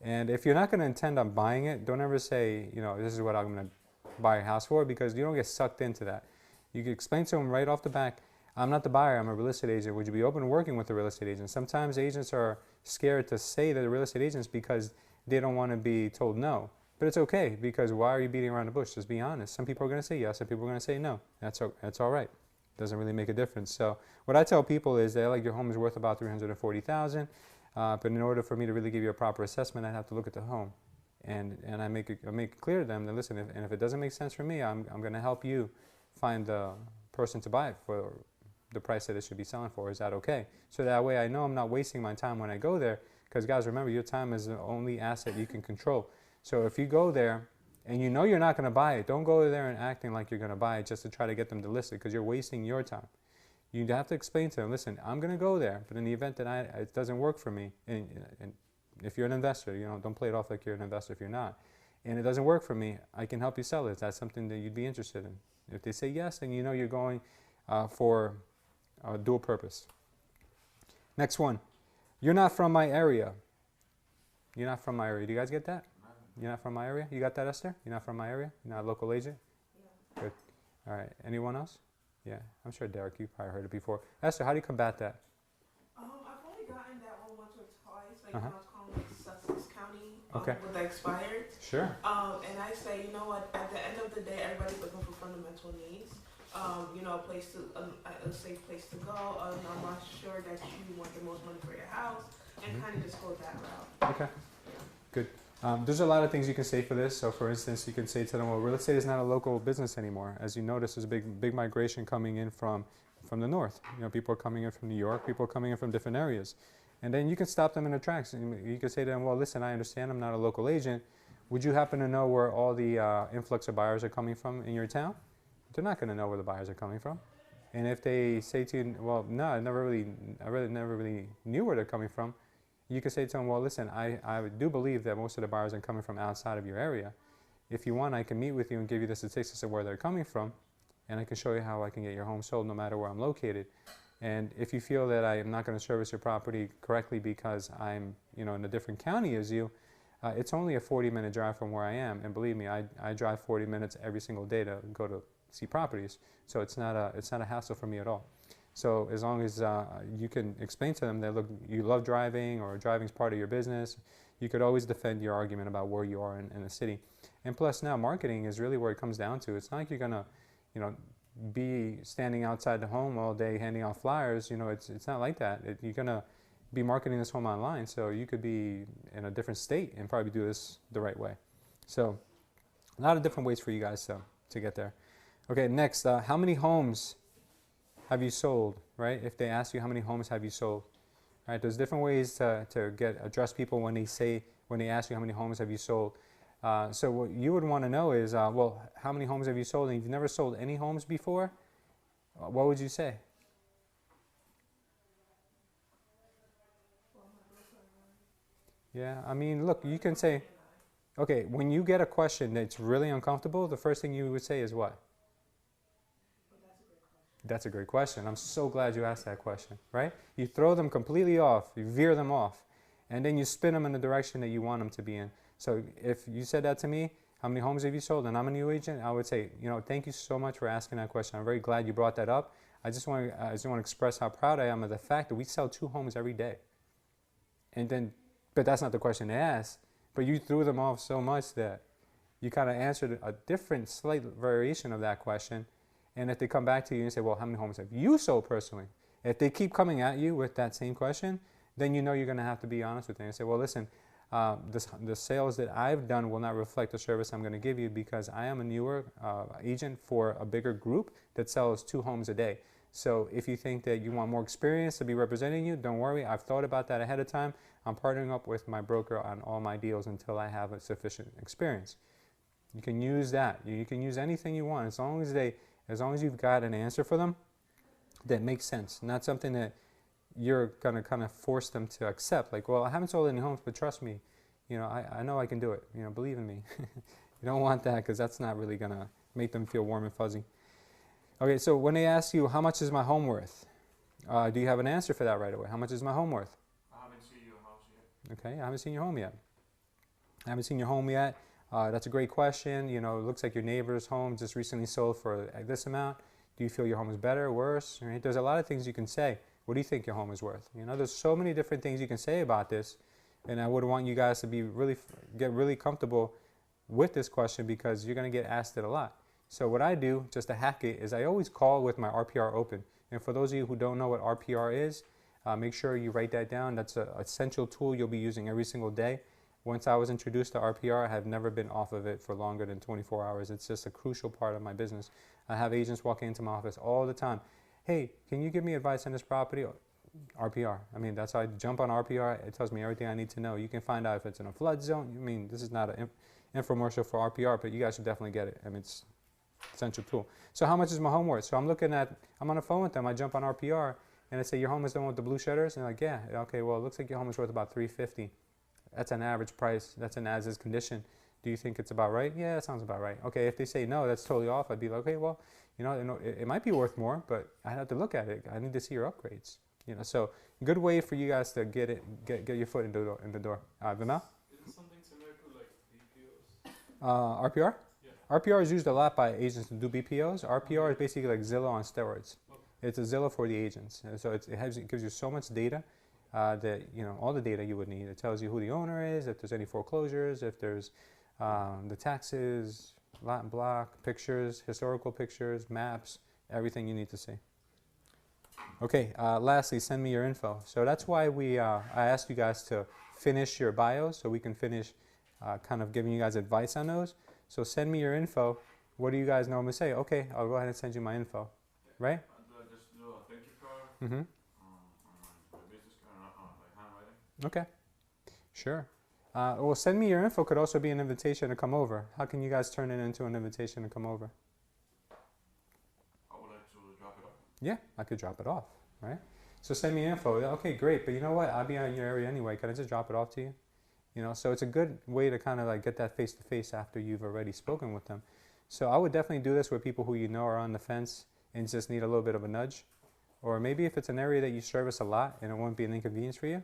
And if you're not going to intend on buying it, don't ever say, this is what I'm going to buy a house for, because you don't get sucked into that. You can explain to them right off the back, I'm not the buyer, I'm a real estate agent. Would you be open to working with a real estate agent? Sometimes agents are scared to say that they're real estate agents because they don't want to be told no. But it's okay, because why are you beating around the bush? Just be honest. Some people are going to say yes, some people are going to say no. That's all right. Doesn't really make a difference. So what I tell people is that your home is worth about $340,000, but in order for me to really give you a proper assessment, I'd have to look at the home, and I make it clear to them that listen, if it doesn't make sense for me, I'm going to help you find the person to buy it for the price that it should be selling for. Is that okay? So that way I know I'm not wasting my time when I go there, because guys, remember, your time is the only asset you can control. So if you go there and you know you're not going to buy it, don't go there and acting like you're going to buy it just to try to get them to list it, because you're wasting your time. You have to explain to them, listen, I'm going to go there, but in the event that it doesn't work for me, and if you're an investor, don't play it off like you're an investor if you're not, and it doesn't work for me, I can help you sell it. Is that something that you'd be interested in? If they say yes, then you're going for a dual purpose. Next one, you're not from my area. You're not from my area. Do you guys get that? You're not from my area? You got that, Esther? You're not from my area? You're not a local agent? Yeah. Good. All right. Anyone else? Yeah. I'm sure, Derek, you probably heard it before. Esther, how do you combat that? I've only gotten that one once or twice, like Uh-huh. when I was calling Sussex County Okay. when that expired. Sure. And I say, you know what? At the end of the day, everybody's looking for fundamental needs. A place a safe place to go. I'm not sure that you want the most money for your house, and kind of just go that route. Okay. Good. There's a lot of things you can say for this. So, for instance, you can say to them, well, real estate is not a local business anymore. As you notice, there's a big migration coming in from the north. People are coming in from New York. People are coming in from different areas. And then you can stop them in their tracks. You can say to them, well, listen, I understand I'm not a local agent. Would you happen to know where all the influx of buyers are coming from in your town? They're not going to know where the buyers are coming from. And if they say to you, well, no, I never really knew where they're coming from, you can say to them, well, listen, I do believe that most of the buyers are coming from outside of your area. If you want, I can meet with you and give you the statistics of where they're coming from, and I can show you how I can get your home sold no matter where I'm located. And if you feel that I am not going to service your property correctly because I'm in a different county as you, it's only a 40-minute drive from where I am. And believe me, I drive 40 minutes every single day to go to see properties. So it's not a hassle for me at all. So as long as you can explain to them that, look, you love driving, or driving is part of your business, you could always defend your argument about where you are in the city. And plus now, marketing is really where it comes down to. It's not like you're going to, be standing outside the home all day handing out flyers. It's not like that. You're going to be marketing this home online, so you could be in a different state and probably do this the right way. So a lot of different ways for you guys to get there. Okay, next, how many homes have you sold, right? If they ask you how many homes have you sold, right? There's different ways to address people when they ask you how many homes have you sold. So what you would want to know is, well, how many homes have you sold? And if you've never sold any homes before, what would you say? Yeah, I mean, look, you can say, okay, when you get a question that's really uncomfortable, the first thing you would say is what? That's a great question. I'm so glad you asked that question, right? You throw them completely off, you veer them off, and then you spin them in the direction that you want them to be in. So if you said that to me, how many homes have you sold, and I'm a new agent, I would say, thank you so much for asking that question. I'm very glad you brought that up. I just want to express how proud I am of the fact that we sell 2 homes every day. But that's not the question they asked. But you threw them off so much that you kind of answered a different, slight variation of that question. And if they come back to you and say, well, how many homes have you sold personally? If they keep coming at you with that same question, then you're going to have to be honest with them and say, well, listen, the sales that I've done will not reflect the service I'm going to give you, because I am a newer agent for a bigger group that sells 2 homes a day. So if you think that you want more experience to be representing you, don't worry. I've thought about that ahead of time. I'm partnering up with my broker on all my deals until I have a sufficient experience. You can use that. You can use anything you want as long as you've got an answer for them that makes sense, not something that you're gonna kind of force them to accept. Like, well, I haven't sold any homes, but trust me, I know I can do it. Believe in me. You don't want that because that's not really gonna make them feel warm and fuzzy. Okay, so when they ask you, how much is my home worth? Do you have an answer for that right away? How much is my home worth? I haven't seen your house yet. Okay, I haven't seen your home yet. I haven't seen your home yet. That's a great question. It looks like your neighbor's home just recently sold for this amount. Do you feel your home is better, worse? Right? There's a lot of things you can say. What do you think your home is worth? There's so many different things you can say about this, and I would want you guys to get really comfortable with this question because you're going to get asked it a lot. So what I do, just to hack it, is I always call with my RPR open. And for those of you who don't know what RPR is, make sure you write that down. That's an essential tool you'll be using every single day. Once I was introduced to RPR, I have never been off of it for longer than 24 hours. It's just a crucial part of my business. I have agents walking into my office all the time. Hey, can you give me advice on this property? RPR. That's how I jump on RPR. It tells me everything I need to know. You can find out if it's in a flood zone. This is not an infomercial for RPR, but you guys should definitely get it. It's an essential tool. So how much is my home worth? So I'm on the phone with them. I jump on RPR and I say, your home is the one with the blue shutters? And they're like, yeah. Okay, well, it looks like your home is worth about $350. That's an average price. That's an as-is condition. Do you think it's about right? Yeah, that sounds about right. Okay, if they say no, that's totally off, I'd be like, okay, well, it might be worth more, but I have to look at it. I need to see your upgrades. So good way for you guys to get your foot in the door. Vimal? Is it something similar to like BPOs? RPR? Yeah. RPR is used a lot by agents to do BPOs. RPR is basically like Zillow on steroids. Okay. It's a Zillow for the agents. And so it gives you so much data that, all the data you would need. It tells you who the owner is, if there's any foreclosures, if there's the taxes, lot and block, pictures, historical pictures, maps, everything you need to see. Okay, lastly, send me your info. So that's why I asked you guys to finish your bios so we can finish kind of giving you guys advice on those. So send me your info. What do you guys normally say? Okay, I'll go ahead and send you my info, right? Just do a thank you card. Mm-hmm. My business card, like handwriting. Okay, sure. Well, send me your info could also be an invitation to come over. How can you guys turn it into an invitation to come over? I would like to drop it off. Yeah, I could drop it off, right? So send me info. Okay, great. But you know what? I'll be out in your area anyway. Can I just drop it off to you? So it's a good way to kind of like get that face-to-face after you've already spoken with them. So I would definitely do this with people who are on the fence and just need a little bit of a nudge. Or maybe if it's an area that you service a lot and it won't be an inconvenience for you,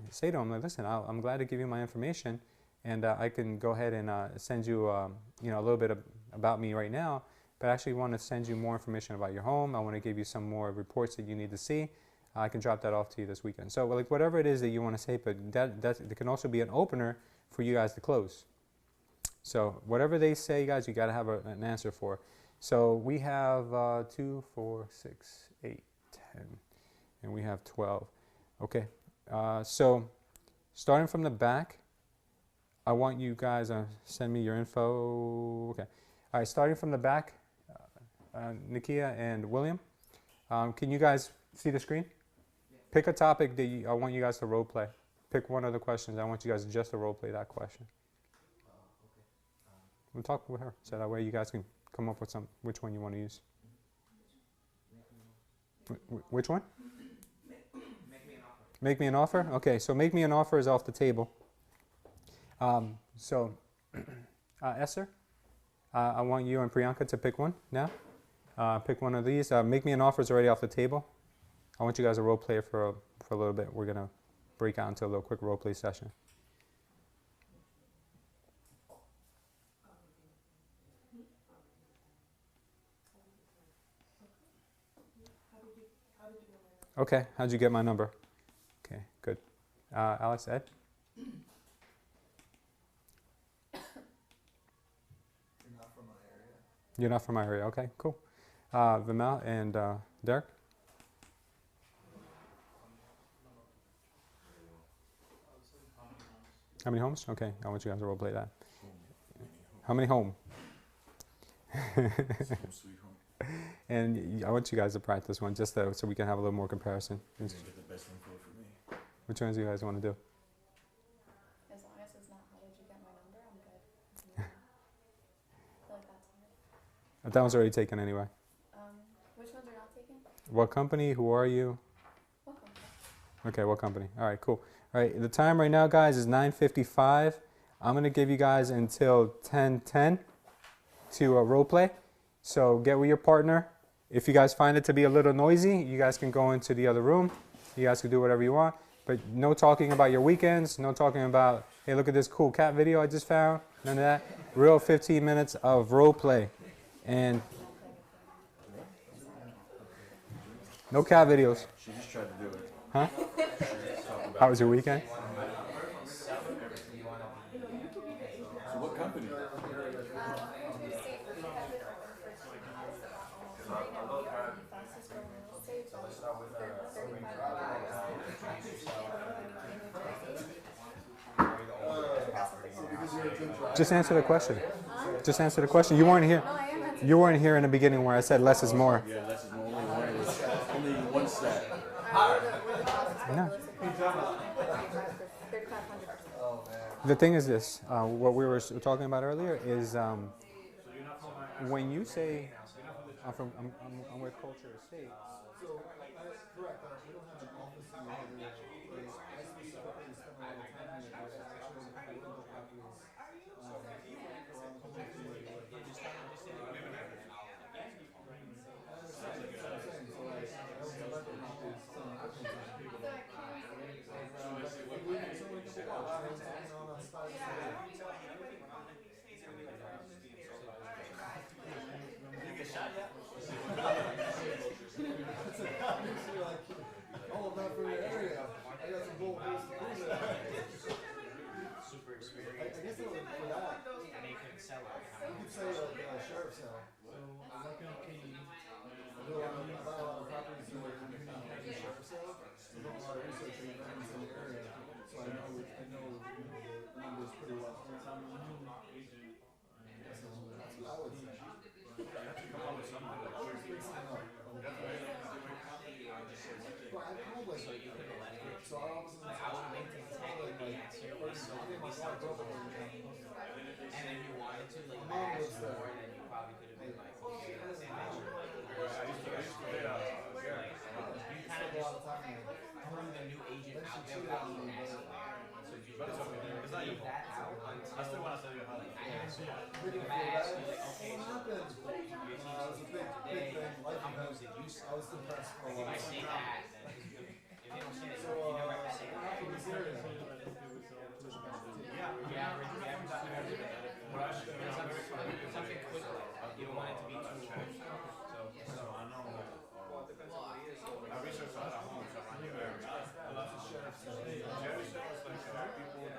say to them, like, listen, I'm glad to give you my information and I can go ahead and send you, a little bit about me right now, but I actually want to send you more information about your home. I want to give you some more reports that you need to see. I can drop that off to you this weekend. So like whatever it is that you want to say, but that can also be an opener for you guys to close. So whatever they say, guys, you got to have an answer for. So we have 2, 4, 6, 8, 10, and we have 12. Okay, so starting from the back, I want you guys to send me your info. Okay, all right, starting from the back, Nikia and William, can you guys see the screen? Pick a topic that I want you guys to role play. Pick one of the questions. I want you guys just to role play that question. We'll talk with her, so that way you guys can come up with which one you want to use. Which one? Make me an offer. Make me an offer? Okay, so make me an offer is off the table. Esther, I want you and Priyanka to pick one now. Pick one of these. Make me an offer is already off the table. I want you guys to role play it for a little bit. We're going to break out into a little quick role play session. Okay, how'd you get my number? Okay, good. Alex, Ed? You're not from my area. You're not from my area. Okay, cool. Vimal and Derek? How many homes? Okay, I want you guys to role play that. How many home? Home sweet home. And I want you guys to practice one just so we can have a little more comparison. You're gonna get the best info for me. Which ones do you guys want to do? As long as it's not how did you get my number, I'm good. That one's already taken anyway. Which ones are not taken? What company? Who are you? Welcome. Okay, what company? All right, cool. All right, the time right now, guys, is 9:55. I'm going to give you guys until 10:10 to role play. So get with your partner. If you guys find it to be a little noisy, you guys can go into the other room. You guys can do whatever you want. But no talking about your weekends. No talking about, hey, look at this cool cat video I just found. None of that. Real 15 minutes of role play. And no cat videos. She just tried to do it. Huh? How was your weekend? So what company? Just answer the question. Just answer the question. You weren't here. You weren't here in the beginning where I said less is more. Yeah, less is more. Only one set. No. The thing is this, what we were talking about earlier is when you say, I'm with Culture Estate. So, correct, we don't have an office in the area. I spend a lot of time in the actual rental properties around the country. All of that for your area. I got some bull face to prove it. Super I experienced. guess for that, And they couldn't sell it. you could say like sheriff's sale. I do a lot of properties in the sheriff's sale. I do a lot of research in the area, so I know the numbers pretty well. That's what I would say. But I called like, so I was in And if you wanted to, like, Mom ask lives there. more, then you probably could have been like, okay, let's say that. You kind of just putting the new agent out there without even asking. So you just leave that out until. I still want to tell you how to ask. If I ask you, like, okay, so It was a big thing. Life how event. much did you I was depressed for a If I while. say that, then if they don't say that, So, you never have to say that. after this area, Something quick, you don't want it to be too long. So I know. I researched a lot of homes around your area. A lot of sheriff's sales. Jerry sells like people. They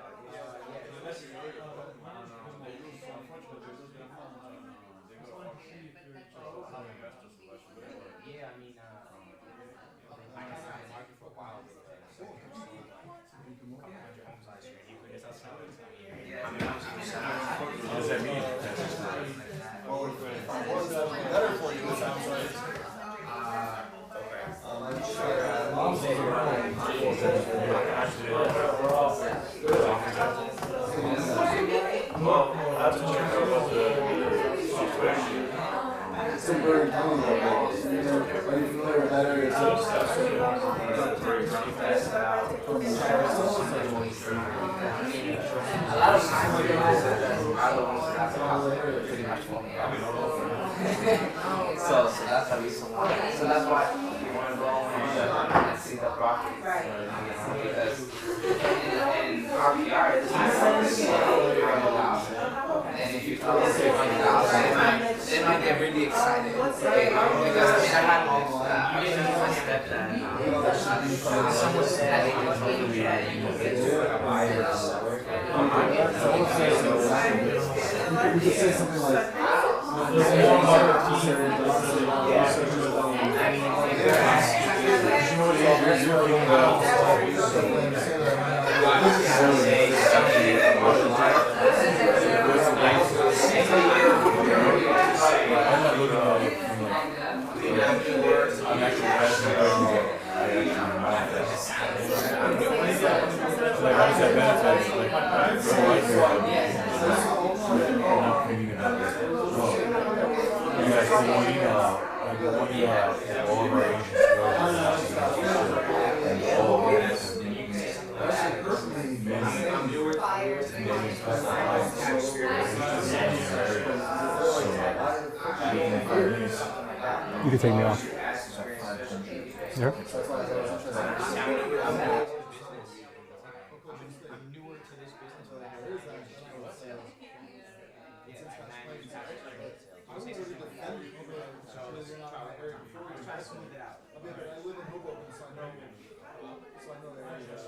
use unfortunately they go yeah, I mean, I had it on the market for a while. What does that mean? well, if I was better for you, it sounds like. I'm sure mom's It's very common though. Are you familiar with that area too? From the sheriff's A lot of times we realize that I don't want to have the house pretty much for me. So that's the reason why. So that's why you want to go and see the property. Because in RPR, it's and if you tell them $300,000, they might get really excited. Because I had my stepdad. Someone said that they told me that you can get to a buyer. You could say something like, all of our agents go and all of You can take me off. Yeah. I'm newer to this business, but I have try to smooth it out. I live in Hoboken, so I know the area.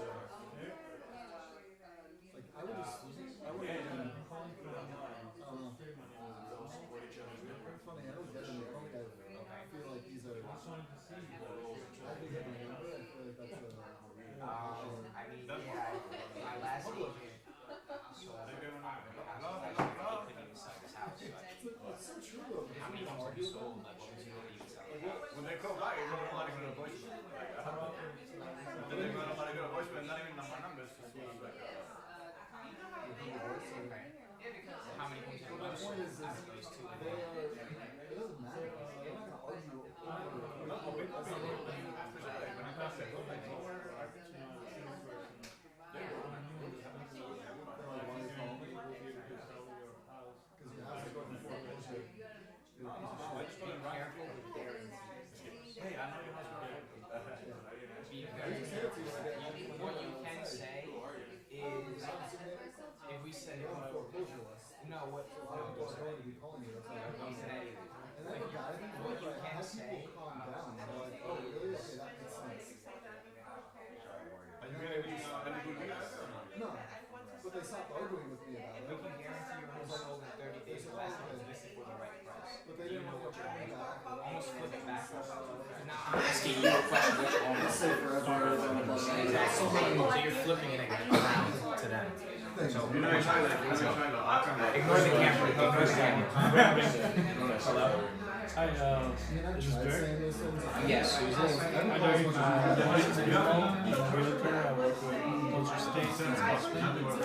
Like, I would just, I would have been, funny, I don't get them, I don't think I feel like these are, I think I have my number, I feel like that's a, I mean, yeah, my last agent, so I couldn't even sell this house. So it's so true though. how many homes have you sold? Like, what was you looking to sell? when they call back, it's not like a voicemail. Then they're going to let it go to voicemail, not even number numbers. How many homes have you My sold? point is, Out of those two, it doesn't matter, they're not gonna argue What you can say is, if we said, no, what, what you can say, calm down, they're like, oh really, okay, that makes sense. No, but they stopped arguing with me about we it. can guarantee your home sold in 30 days or less if it's listed for the right price. But they didn't want to check me back. Almost flip it back. Now I'm asking you a question which almost Say forever, so you're flipping it around to them. So ignore the camera. Ignore the camera. Hello? Hi, this is Dirk. Yes, who's this? My name is I'm a realtor. I work with Culture States and Scotland.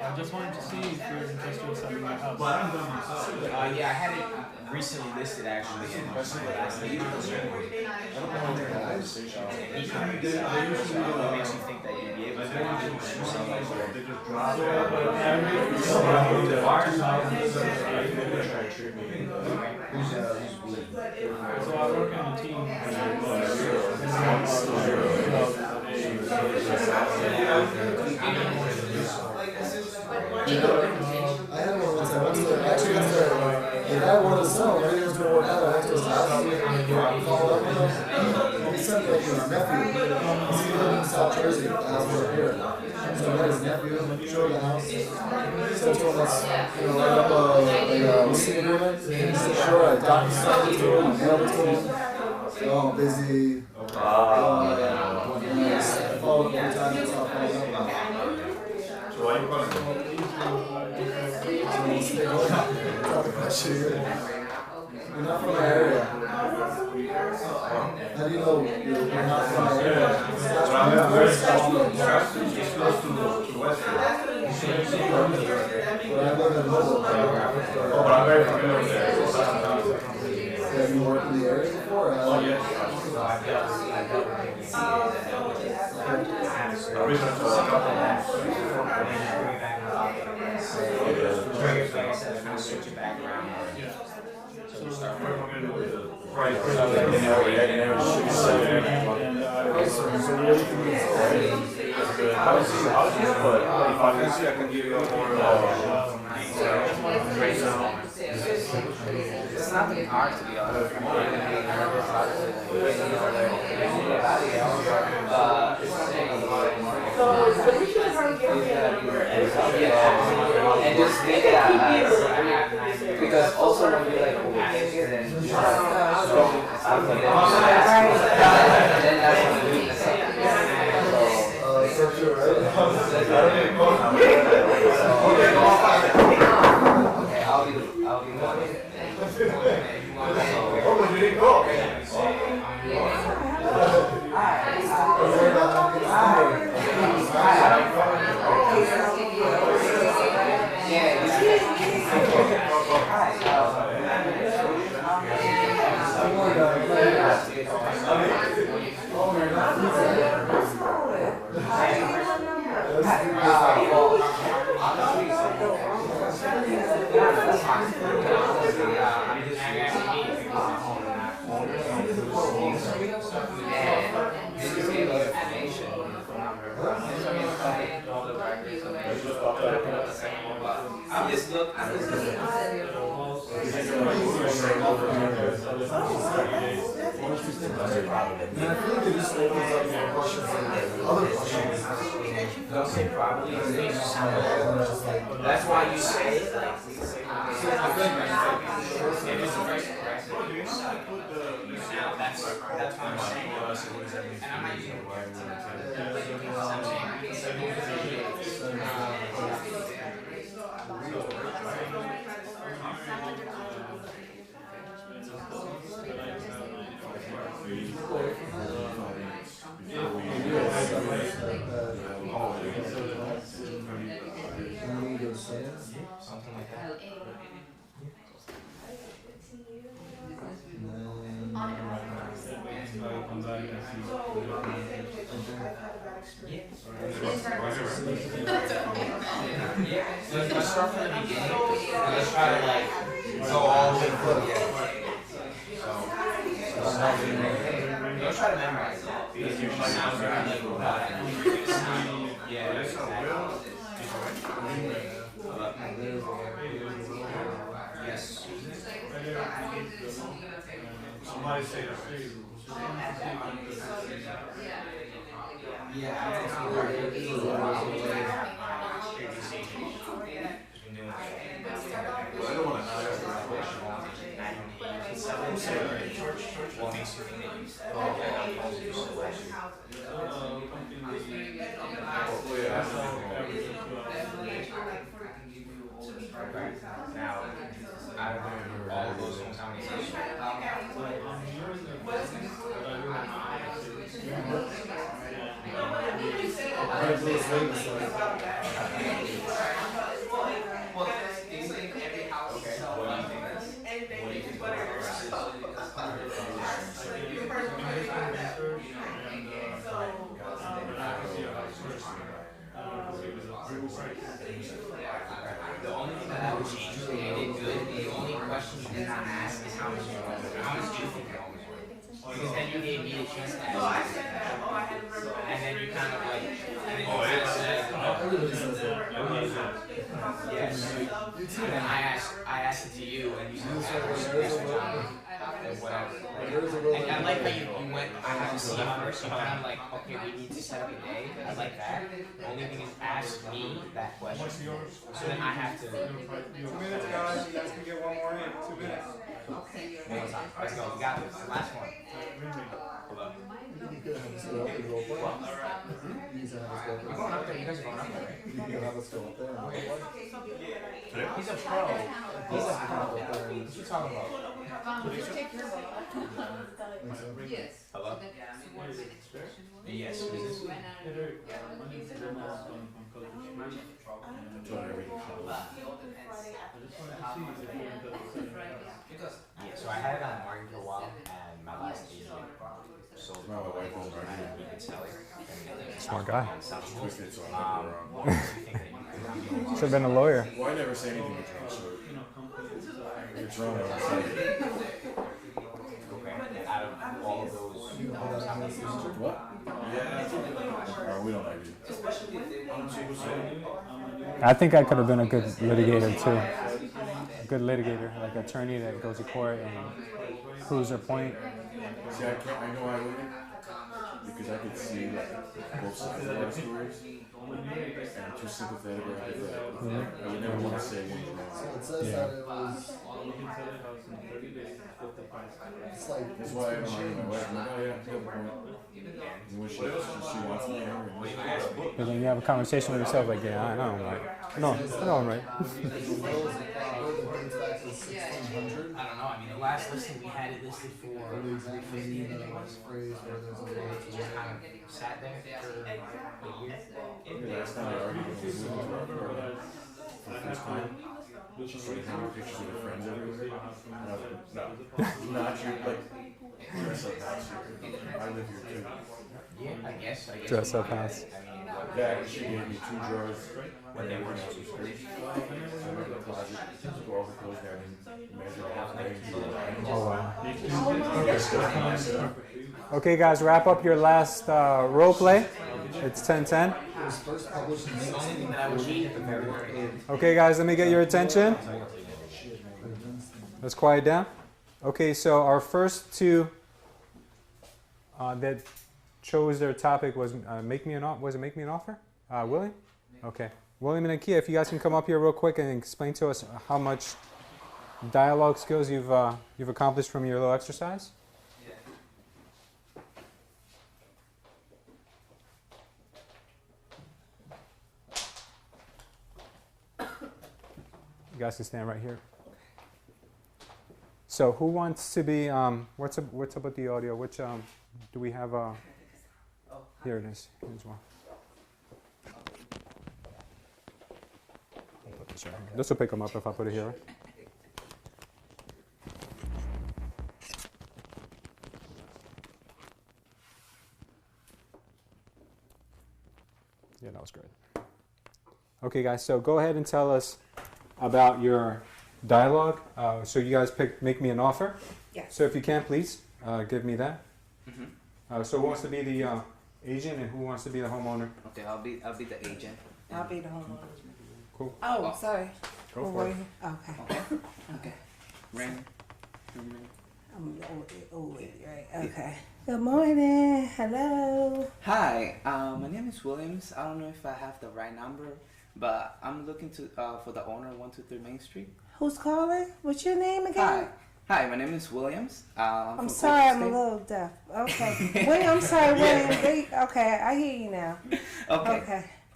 I just wanted to see if you're interested in selling my house. Yeah, I had it recently listed actually in my last meeting. What makes you think that you'd be able to sell that? So I work in a team. I had one once. I went to the, actually went to the guy wanted to sell. Everything was going to work out. I went to his house. I followed up with him. He sent me like his nephew. He lived in South Jersey. The house was up here. So I met his nephew. Showed the house. So he told us, write up a leasing agreement. He said, sure. I docu-signed it to him. I mailed it to him. Oh, I'm busy. I followed up every time. I stopped following up. So why are you calling? You're not from my area. How do you know you're not from my area? But I live in Mobile. Oh, but I'm very familiar with that. Have you worked in the area before? Oh, yes. It's nothing hard to be honest. And just make it because also when you like then that's when you okay, I'll be Oh, you didn't go. I'm just looking. And I feel like it just opens up more questions and other questions. Don't say probably. That's why you say it like that's what I'm saying. And I'm not using something like that. Let's start from the beginning. Let's try to like go all the way through. Don't try to memorize that because your sounds are like yeah, yes. Somebody say that. Yeah, Well, I don't want to ask that question. what makes you think that you now, out of all of those songs, how many songs? Well, do you think every house? Okay. What do you think? What do you think? The only thing that I would change, and it did good, the only question you did not ask is how much you want. How much do you think you're always worth? Because then you gave me the chance to ask. And then you kind of like, and then you kind of said, yes. And then I asked it to you, and you said, and whatever. And I like how you went, I have to see it first, you kind of like, okay, we need to set up a day. I like that. The only thing is ask me that question. So then I have to. 2 minutes, guys. You guys can get one more in. 2 minutes. One more time. Let's go. We got this. Last one. Hold up. You could have us go up and go play. What? You guys have us go We're going up there. You guys are going up there, right? You could have us go up there and go play. He's a pro. He's a pro. What you talking about? Take your ball. Yes. Hello? Yes. Who is this? Yeah, so I had it on the market for a while, and my last agent sold it. My wife owns right here. You could sell it. Smart guy. Twisted, so I What do you think that you could Should have been a lawyer. Well, I never say anything to Trump, so if it's wrong, I would say it. Okay, out of all of those, how many you sold? What? We don't like you. I think I could have been a good litigator too. A good litigator, like attorney that goes to court and proves her point. See, I know I wouldn't, because I could see like both sides of the stories, and I'm too sympathetic or empathetic. I would never want to say one's So wrong. it says that it was, it's like, That's why I don't argue with my wife. I'm like, oh yeah, you have a point. And when she wants me to hammer, and But then you have a conversation with yourself, like, yeah, I know I'm right. No, I know I'm right. the wills, the dates back to 1600. I don't know, I mean, the last listing we had it listed for Or the exact meaning of the last phrase where there's a will to just kind of sat there for a year. the last time I argued with my husband for the first time, started hanging pictures of their friends everywhere. And I was like, no, not you, like, dress up house here. I live here too. Yeah, I guess. Dress up house. That, she gave me 2 drawers when they weren't out some skirts. So I went to the closet, took all the clothes down and measured halfway. Oh, wow. Okay, guys, wrap up your last role play. It's 10:10. Okay, guys, let me get your attention. Let's quiet down. Okay, so our first 2 that chose their topic was make me an offer. Was it make me an offer? William? Okay. William and Akia, if you guys can come up here real quick and explain to us how much dialogue skills you've accomplished from your little exercise. You guys can stand right here. So, who wants to be? What's up with the audio? Which do we have? Here it is. Here's one. I'll put this right here. This will pick them up if I put it here. Right? Yeah, that was great. Okay, guys. So go ahead and tell us about your dialogue. So you guys make me an offer. Yes. So if you can, please give me that. Mm-hmm. So who wants to be the agent and who wants to be the homeowner? Okay, I'll be the agent. I'll be the homeowner. Cool. Oh, sorry. Go for it. Okay. Okay. Ring. I'm right. Okay. Good morning. Hello. Hi, my name is Williams. I don't know if I have the right number, but I'm looking to for the owner of 123 Main Street. Who's calling? What's your name again? Hi, my name is Williams. I'm sorry, I'm a little deaf. Okay. Wait, I'm sorry, William. Okay, I hear you now.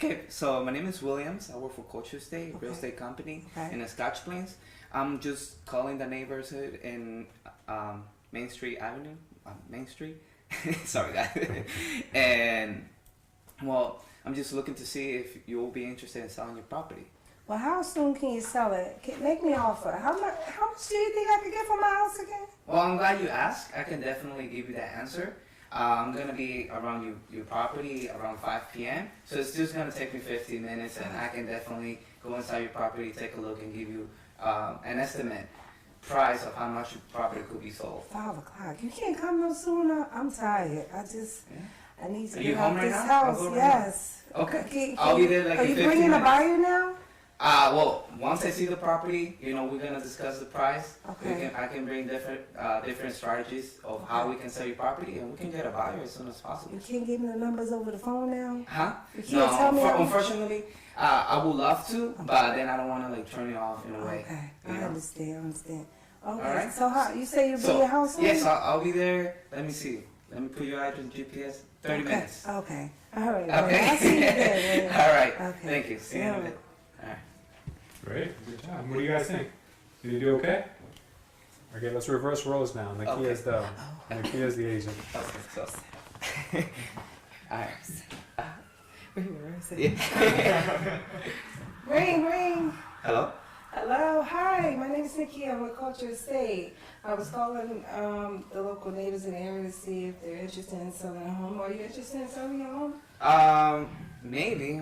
Okay, so my name is Williams. I work for Culture State, real estate company in the Scotch Plains. I'm just calling the neighborhood in Main Street Avenue. Main Street. Sorry, guys. And, well, I'm just looking to see if you'll be interested in selling your property. Well, how soon can you sell it? Make me an offer. How much do you think I could get for my house again? Well, I'm glad you asked. I can definitely give you that answer. I'm going to be around your property around 5 p.m. So it's just going to take me 15 minutes, and I can definitely go inside your property, take a look, and give you an estimate price of how much your property could be sold. 5 o'clock. You can't come no sooner. I'm tired. I need to get home out right this now? house. Yes. Okay. I'll be there like Are in you 15 bringing minutes. a buyer now? Well, once I see the property, we're gonna discuss the price. Okay. I can bring different strategies of how we can sell your property, and we can get a buyer as soon as possible. You can't give me the numbers over the phone now? Huh? You can't tell me. Unfortunately, I would love to, but then I don't want to turn you off in a way. Okay, I understand. Okay. All right. So how you say you'll be your house? Yes, I'll be there. Let me see. Let me put your address GPS. 30 minutes. Okay. All right. Okay. I'll see you there. All right. Okay. Thank you. See you in a bit. All right. Great. Good job. What do you guys think? Did you do okay? Okay, let's reverse roles now. Nakia is the agent. Okay, so. All right. Reverse it. Ring. Hello? Hello. Hi. My name is Nikki. I'm with Culture Estate. I was calling the local neighbors in the area to see if they're interested in selling a home. Are you interested in selling your home? Maybe.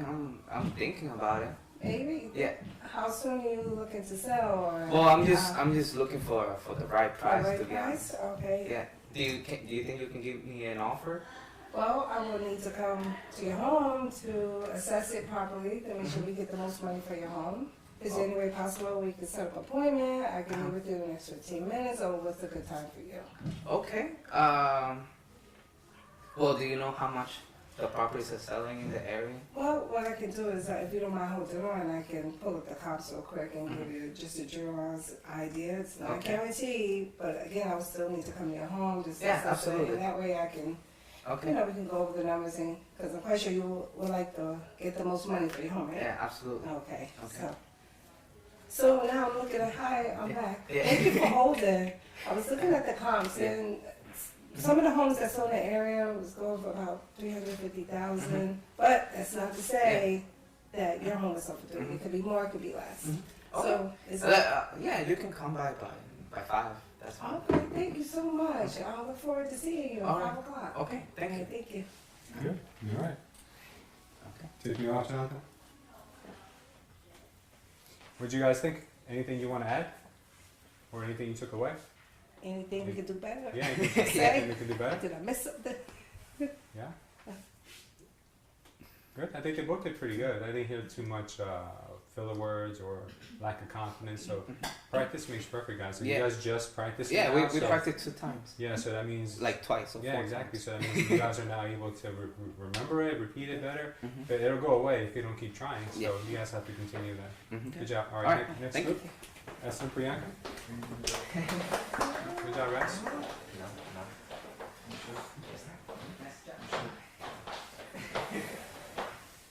I'm thinking about it. Maybe. Yeah. How soon are you looking to sell? Or, Well, I'm just looking for the right price, the right to be honest. price? Okay. Yeah. Do you think you can give me an offer? Well, I will need to come to your home to assess it properly to make sure we get the most money for your home. Is there any way possible we can set up an appointment? I can meet with you in the next 15 minutes, or what's a good time for you? Okay. Well, do you know how much the properties are selling in the area? Well, what I can do is, if you don't mind holding on, I can pull up the comps real quick and give you just a generalized idea. It's not guaranteed, but again, I would still need to come to your home just to assess it. Absolutely. And that way I can, Okay. we can go over the numbers, and because I'm quite sure you would like to get the most money for your home, right? Yeah, absolutely. Okay. Okay. So now I'm looking at, hi, I'm back. Yeah. Thank you for holding. I was looking at the comps, and some of the homes that's on the area was going for about $350,000, but that's not to say that your home is something. It could be more, it could be less. So is Yeah, you can come by 5. That's fine. okay, thank you so much. I look forward to seeing you at All right. 5 o'clock. Okay, thank you. Thank you. Good. All right. Okay. Take me off, Jonathan. What do you guys think? Anything you want to add? Or anything you took away? Anything we could do better? Yeah, anything Say? we could do better? Did I miss something? Yeah. Good. I think they both did pretty good. I didn't hear too much filler words or lack of confidence. So practice makes perfect, guys. So Yeah. you guys just practiced. Yeah, it now, we so practiced 2 times. Yeah, so that means Like twice or 4 yeah, exactly. times. So that means you guys are now able to remember it, repeat it better. Mhm. But it'll go away if you don't keep trying. So Yeah. you guys have to continue that. Mhm. Good job. All All right, right. next Thank group. Esther and Priyanka. Good job, Rex.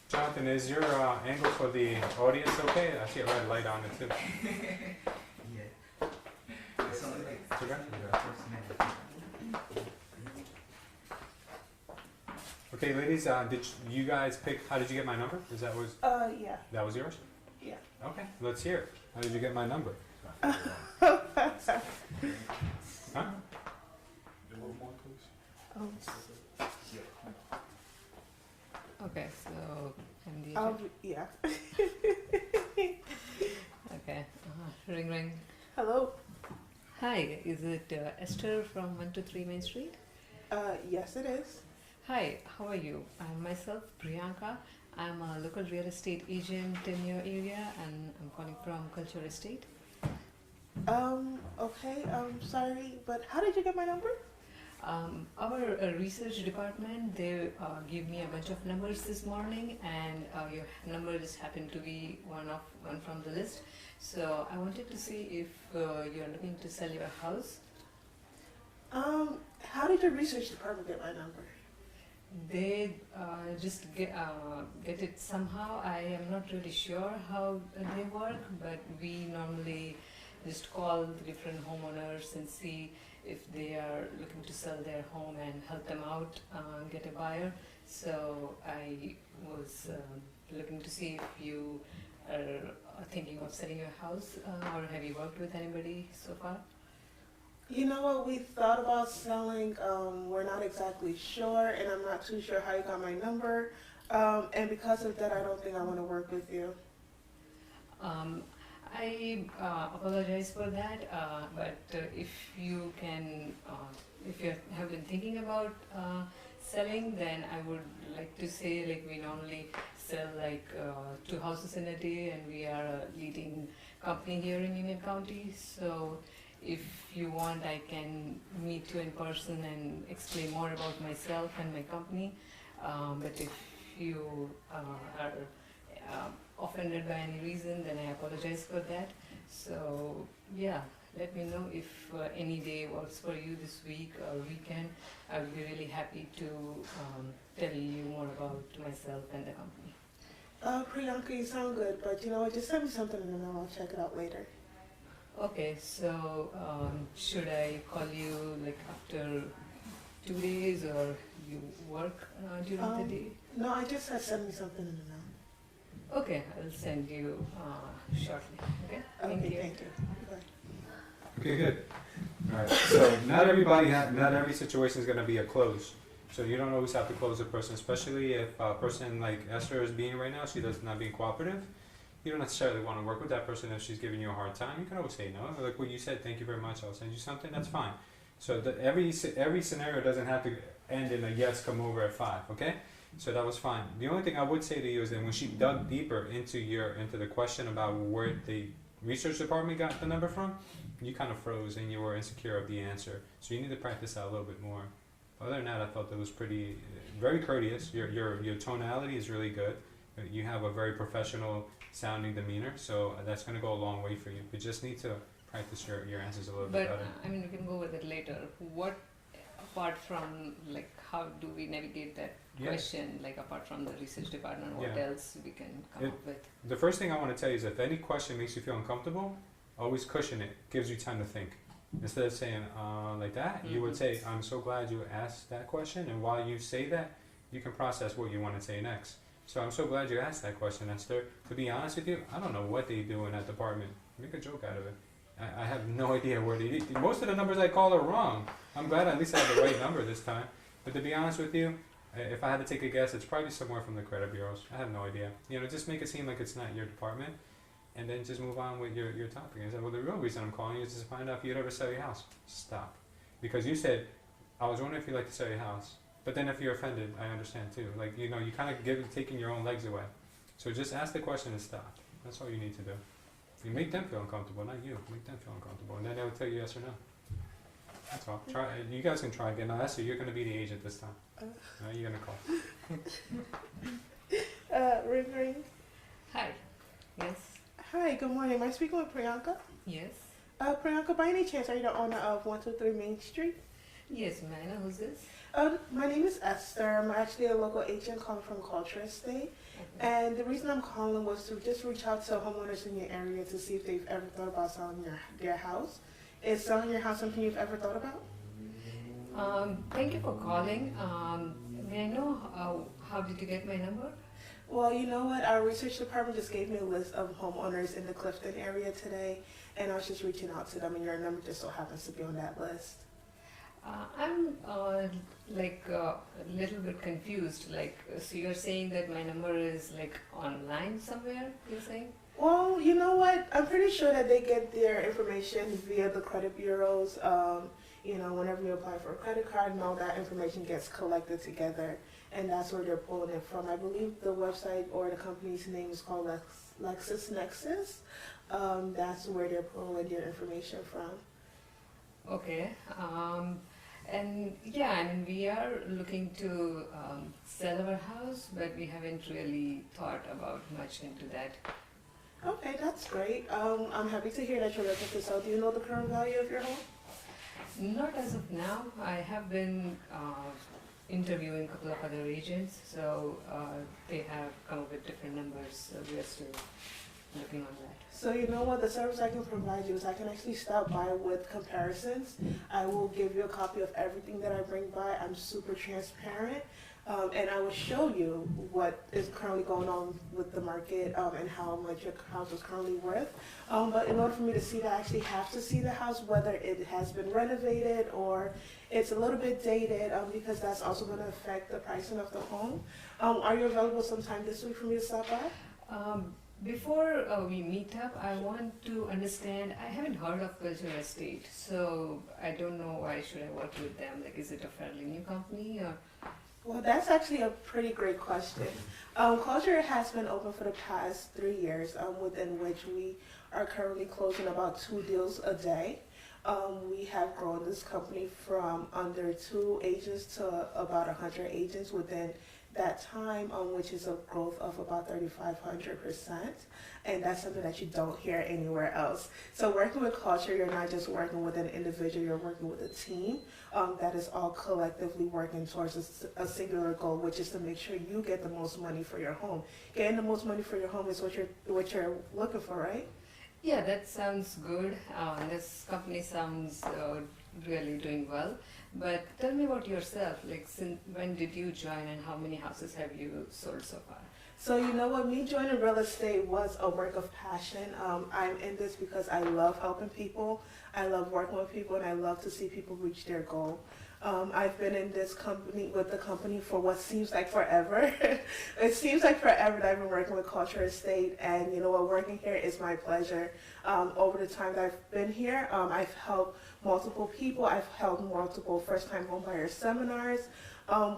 Jonathan, is your angle for the audience okay? I see a red light on it too. It's okay? Okay, ladies, did you guys pick? How did you get my number? Is that was Yeah. that was yours? Yeah. Okay, let's hear it. How did you get my number? Huh? Okay, so I'm the Yeah. okay. Ring ring. Hello. Hi, is it Esther from 123 Main Street? Yes, it is. Hi, how are you? I'm myself, Priyanka. I'm a local real estate agent in your area, and I'm calling from Culture Estate. Okay. Sorry, but how did you get my number? Our research department, they gave me a bunch of numbers this morning, and your number just happened to be one from the list. So I wanted to see if you're looking to sell your house. How did your research department get my number? They just get it somehow. I am not really sure how they work, but we normally just call the different homeowners and see if they are looking to sell their home and help them out get a buyer. So I was looking to see if you are thinking of selling your house, or have you worked with anybody so far? You know what? We thought about selling. We're not exactly sure, and I'm not too sure how you got my number. And because of that, I don't think I want to work with you. I apologize for that, but if you can, if you have been thinking about selling, then I would like to say, like, we normally sell like 2 houses in a day, and we are a leading company here in Union County. So if you want, I can meet you in person and explain more about myself and my company. But if you are offended by any reason, then I apologize for that. So yeah, let me know if any day works for you this week or weekend. I will be really happy to tell you more about myself and the company. Priyanka, you sound good, but you know what? Just send me something and then I'll check it out later. Okay, so should I call you like after 2 days, or you work during the day? No, I just said send me something in the mail. Okay, I'll send you shortly. Okay, Okay, thank you. thank you. Bye. Okay, good. All right. So not every situation is going to be a close. So you don't always have to close a person, especially if a person like Esther is being right now. She does not being cooperative. You don't necessarily want to work with that person if she's giving you a hard time. You can always say no. Like what you said, thank you very much. I'll send you something. That's fine. So every scenario doesn't have to end in a yes, come over at 5. Okay. So that was fine. The only thing I would say to you is that when she dug deeper into the question about where the research department got the number from, you kind of froze and you were insecure of the answer. So you need to practice that a little bit more. Other than that, I thought that was very courteous. Your tonality is really good. You have a very professional sounding demeanor, so that's going to go a long way for you. You just need to practice your answers a little bit But better. I mean, we can go with it later. What, apart from like, how do we navigate that question? Like, apart from the research department, what else we can come up with? The first thing I want to tell you is if any question makes you feel uncomfortable, always cushion it. Gives you time to think. Instead of saying like that, you would say, "I'm so glad you asked that question," and while you say that, you can process what you want to say next. So I'm so glad you asked that question, Esther. To be honest with you, I don't know what they do in that department. Make a joke out of it. I have no idea where they. Most of the numbers I call are wrong. I'm glad at least I have the right number this time. But to be honest with you, if I had to take a guess, it's probably somewhere from the credit bureaus. I have no idea. You know, just make it seem like it's not your department, and then just move on with your topic. And say, well, the real reason I'm calling you is to find out if you'd ever sell your house. Stop. Because you said, I was wondering if you'd like to sell your house. But then if you're offended, I understand too. Like, you know, you kind of taking your own legs away. So just ask the question and stop. That's all you need to do. You make them feel uncomfortable, not you. Make them feel uncomfortable, and then they'll tell you yes or no. That's all. Try. You guys can try again. Now, Esther, you're going to be the agent this time. Now you're going to call. Ring ring. Hi. Yes. Hi, good morning. Am I speaking with Priyanka? Yes. Priyanka, by any chance, are you the owner of 123 Main Street? Yes, may I know who's this? My name is Esther. I'm actually a local agent calling from Culture Estate. And the reason I'm calling was to just reach out to homeowners in your area to see if they've ever thought about selling their house. Is selling your house something you've ever thought about? Thank you for calling. May I know how did you get my number? Well, you know what? Our research department just gave me a list of homeowners in the Clifton area today, and I was just reaching out to them, and your number just so happens to be on that list. I'm like a little bit confused. Like, so you're saying that my number is like online somewhere? You're saying? Well, you know what? I'm pretty sure that they get their information via the credit bureaus. You know, whenever you apply for a credit card and all that information gets collected together, and that's where they're pulling it from. I believe the website or the company's name is called LexisNexis. That's where they're pulling their information from. Okay. And yeah, I mean, we are looking to sell our house, but we haven't really thought about much into that. Okay, that's great. I'm happy to hear that you're looking to sell. Do you know the current value of your home? Not as of now. I have been interviewing a couple of other agents, so they have come up with different numbers. So we are still looking on that. So you know what, the service I can provide you is I can actually stop by with comparisons. I will give you a copy of everything that I bring by. I'm super transparent. And I will show you what is currently going on with the market and how much your house is currently worth. But in order for me to see that, I actually have to see the house, whether it has been renovated or it's a little bit dated, because that's also going to affect the pricing of the home. Are you available sometime this week for me to stop by? Before we meet up, I want to understand, I haven't heard of Culture Estate, so I don't know why should I work with them. Like, is it a fairly new company or? Well, that's actually a pretty great question. Culture has been open for the past 3 years, within which we are currently closing about 2 deals a day. We have grown this company from under 2 agents to about 100 agents within that time, which is a growth of about 3,500%. And that's something that you don't hear anywhere else. So working with Culture, you're not just working with an individual, you're working with a team that is all collectively working towards a singular goal, which is to make sure you get the most money for your home. Getting the most money for your home is what you're looking for, right? Yeah, that sounds good. This company sounds really doing well. But tell me about yourself. Like, when did you join and how many houses have you sold so far? So you know what, me joining real estate was a work of passion. I'm in this because I love helping people. I love working with people, and I love to see people reach their goal. I've been in this company with the company for what seems like forever. It seems like forever that I've been working with Culture Estate, and you know what, working here is my pleasure. Over the time that I've been here, I've helped multiple people. I've held multiple first-time homebuyer seminars.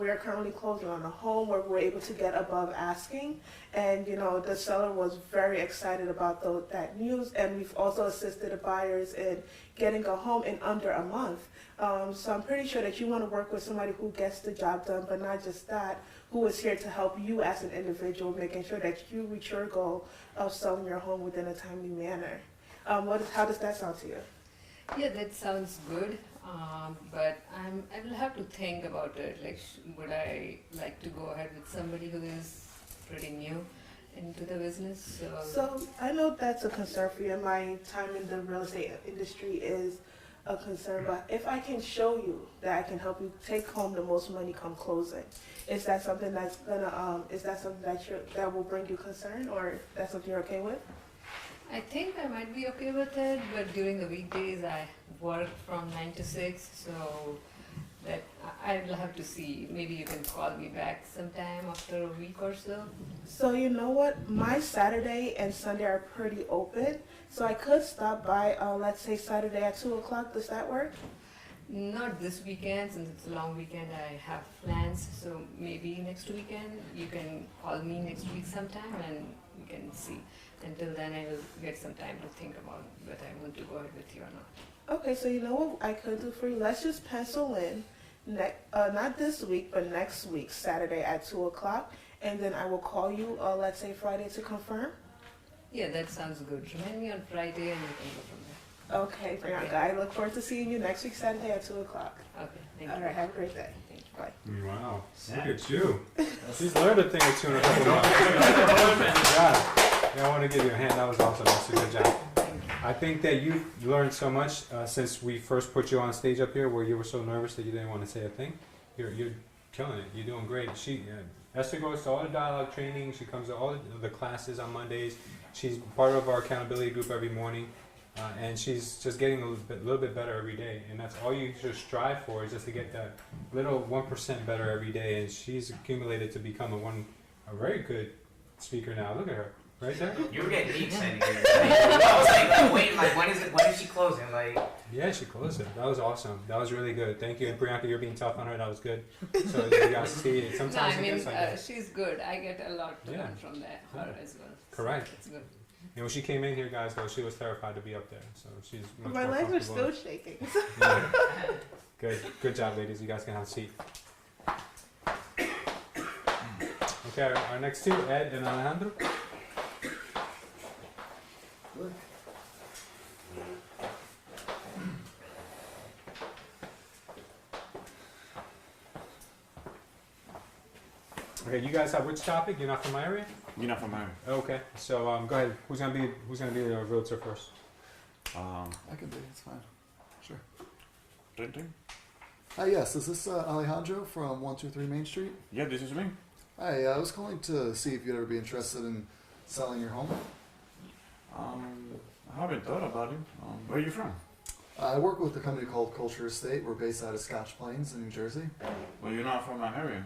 We are currently closing on a home where we're able to get above asking, and you know the seller was very excited about that news. And we've also assisted the buyers in getting a home in under a month. So I'm pretty sure that you want to work with somebody who gets the job done, but not just that, who is here to help you as an individual, making sure that you reach your goal of selling your home within a timely manner. How does that sound to you? Yeah, that sounds good. But I will have to think about it. Like, would I like to go ahead with somebody who is pretty new into the business? So I know that's a concern for you. My time in the real estate industry is a concern, but if I can show you that I can help you take home the most money come closing, is that something that's gonna is that something that will bring you concern, or that's something you're okay with? I think I might be okay with it, but during the weekdays I work from 9 to 6, so that I'll have to see. Maybe you can call me back sometime after a week or so. So you know what, my Saturday and Sunday are pretty open, so I could stop by, let's say Saturday at 2 o'clock. Does that work? Not this weekend, since it's a long weekend. I have plans, so maybe next weekend. You can call me next week sometime and we can see. Until then, I will get some time to think about whether I want to go ahead with you or not. Okay, so you know what I could do for you? Let's just pencil in, not this week, but next week, Saturday at 2 o'clock, and then I will call you, let's say Friday, to confirm. Yeah, that sounds good. Remind me on Friday and we can go from there. Okay, Priyanka, I look forward to seeing you next week, Saturday at 2 o'clock. Okay, thank All you. right, have a great day. Thank you. Bye. Wow, look at you. She's learned a thing or two in a couple months. Yeah, I want to give you a hand. That was awesome. That's a good job. I think that you learned so much since we first put you on stage up here, where you were so nervous that you didn't want to say a thing. You're killing it. You're doing great. Esther goes to all the dialogue training. She comes to all the classes on Mondays. She's part of our accountability group every morning, and she's just getting a little bit better every day. And that's all you should strive for, is just to get that little 1% better every day. And she's accumulated to become a very good speaker now. Look at her. Right there? You were getting me excited. I was like, wait, like, when is she closing? Like, yeah, she closed it. That was awesome. That was really good. Thank you. And Priyanka, you're being tough on her. That was good. So you guys see it. Sometimes No, I mean, it gets like that. she's good. I get a lot to Yeah. learn from that, her as well. Correct. So it's good. And when she came in here, guys, though, she was terrified to be up there. So she's much My more legs are comfortable. still shaking. Yeah. Good job, ladies. You guys can have a seat. Okay, our next two, Ed and Alejandro. Okay, you guys have which topic? You're not from my area? You're not from Miami. Okay, so go ahead. Who's gonna be the realtor first? I can be, it's fine. Sure. Ding, ding. Hi, yes, is this Alejandro from 123 Main Street? Yeah, this is me. Hi, I was calling to see if you'd ever be interested in selling your home. I haven't thought about it. Where are you from? I work with a company called Culture Estate. We're based out of Scotch Plains in New Jersey. Well, you're not from my area.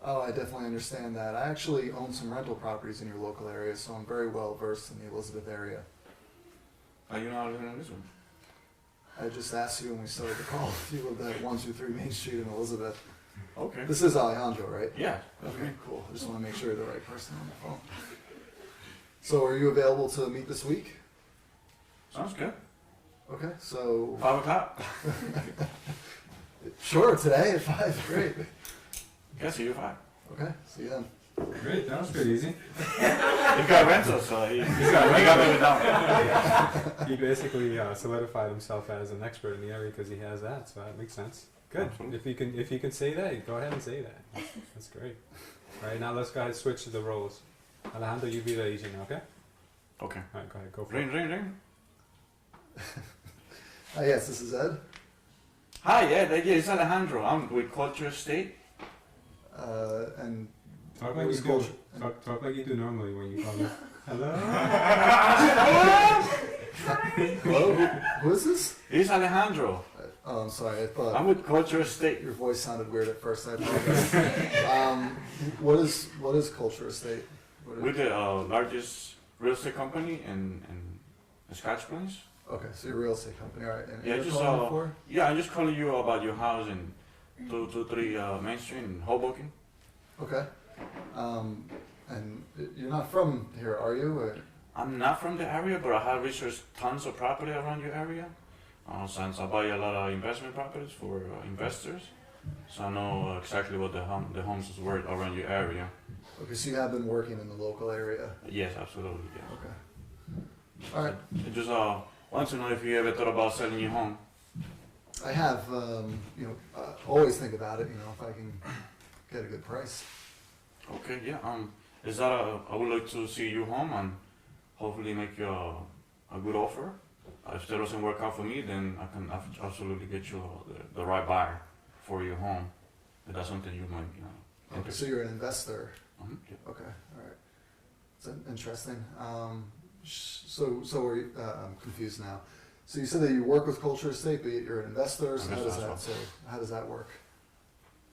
Oh, I definitely understand that. I actually own some rental properties in your local area, so I'm very well versed in the Elizabeth area. Are you not living in this one? I just asked you when we started the call if you lived at 123 Main Street in Elizabeth. Okay. This is Alejandro, right? Yeah, that's me. Okay, cool. I just want to make sure you're the right person on the phone. So are you available to meet this week? Sounds good. Okay, so 5 o'clock? sure, today at 5, great. Yeah, see you 5. Okay, see you then. Great, that was pretty easy. He's got rental, so he got me down. He basically solidified himself as an expert in the area because he has that, so that makes sense. Good. Absolutely. If you can say that, go ahead and say that. That's great. All right, now let's go ahead and switch to the roles. Alejandro, you be the agent, okay? Okay. All right, go ahead, go for Ring, it. ring, ring. Hi, yes, this is Ed. Hi, yeah, it's Alejandro. I'm with Culture Estate. And Talk like what you is do. culture? Talk like you do normally when you call me. Hello. Hello, who is this? It's Alejandro. Oh, I'm sorry, I thought I'm with Culture Estate. your voice sounded weird at first. I apologize. What is Culture Estate? We're the largest real estate company in Scotch Plains. Okay, so you're a real estate company, all right. And Yeah, you're just calling for? yeah, I'm just calling you about your house in 223 Main Street in Hoboken. Okay. And you're not from here, are you? Or? I'm not from the area, but I have researched tons of property around your area. Since I buy a lot of investment properties for investors, so I know exactly what the homes is worth around your area. Okay, so you have been working in the local area. Yes, absolutely. Yeah. Okay. All right. I just want to know if you ever thought about selling your home. I have, always think about it, if I can get a good price. Okay, yeah. I would like to see your home and hopefully make you a good offer. If that doesn't work out for me, then I can absolutely get you the right buyer for your home. If that's something you might, Okay, so you're an investor. Yeah. Okay, all right. That's interesting. So are you, I'm confused now. So you said that you work with Culture Estate, but you're an investor. So how does that work?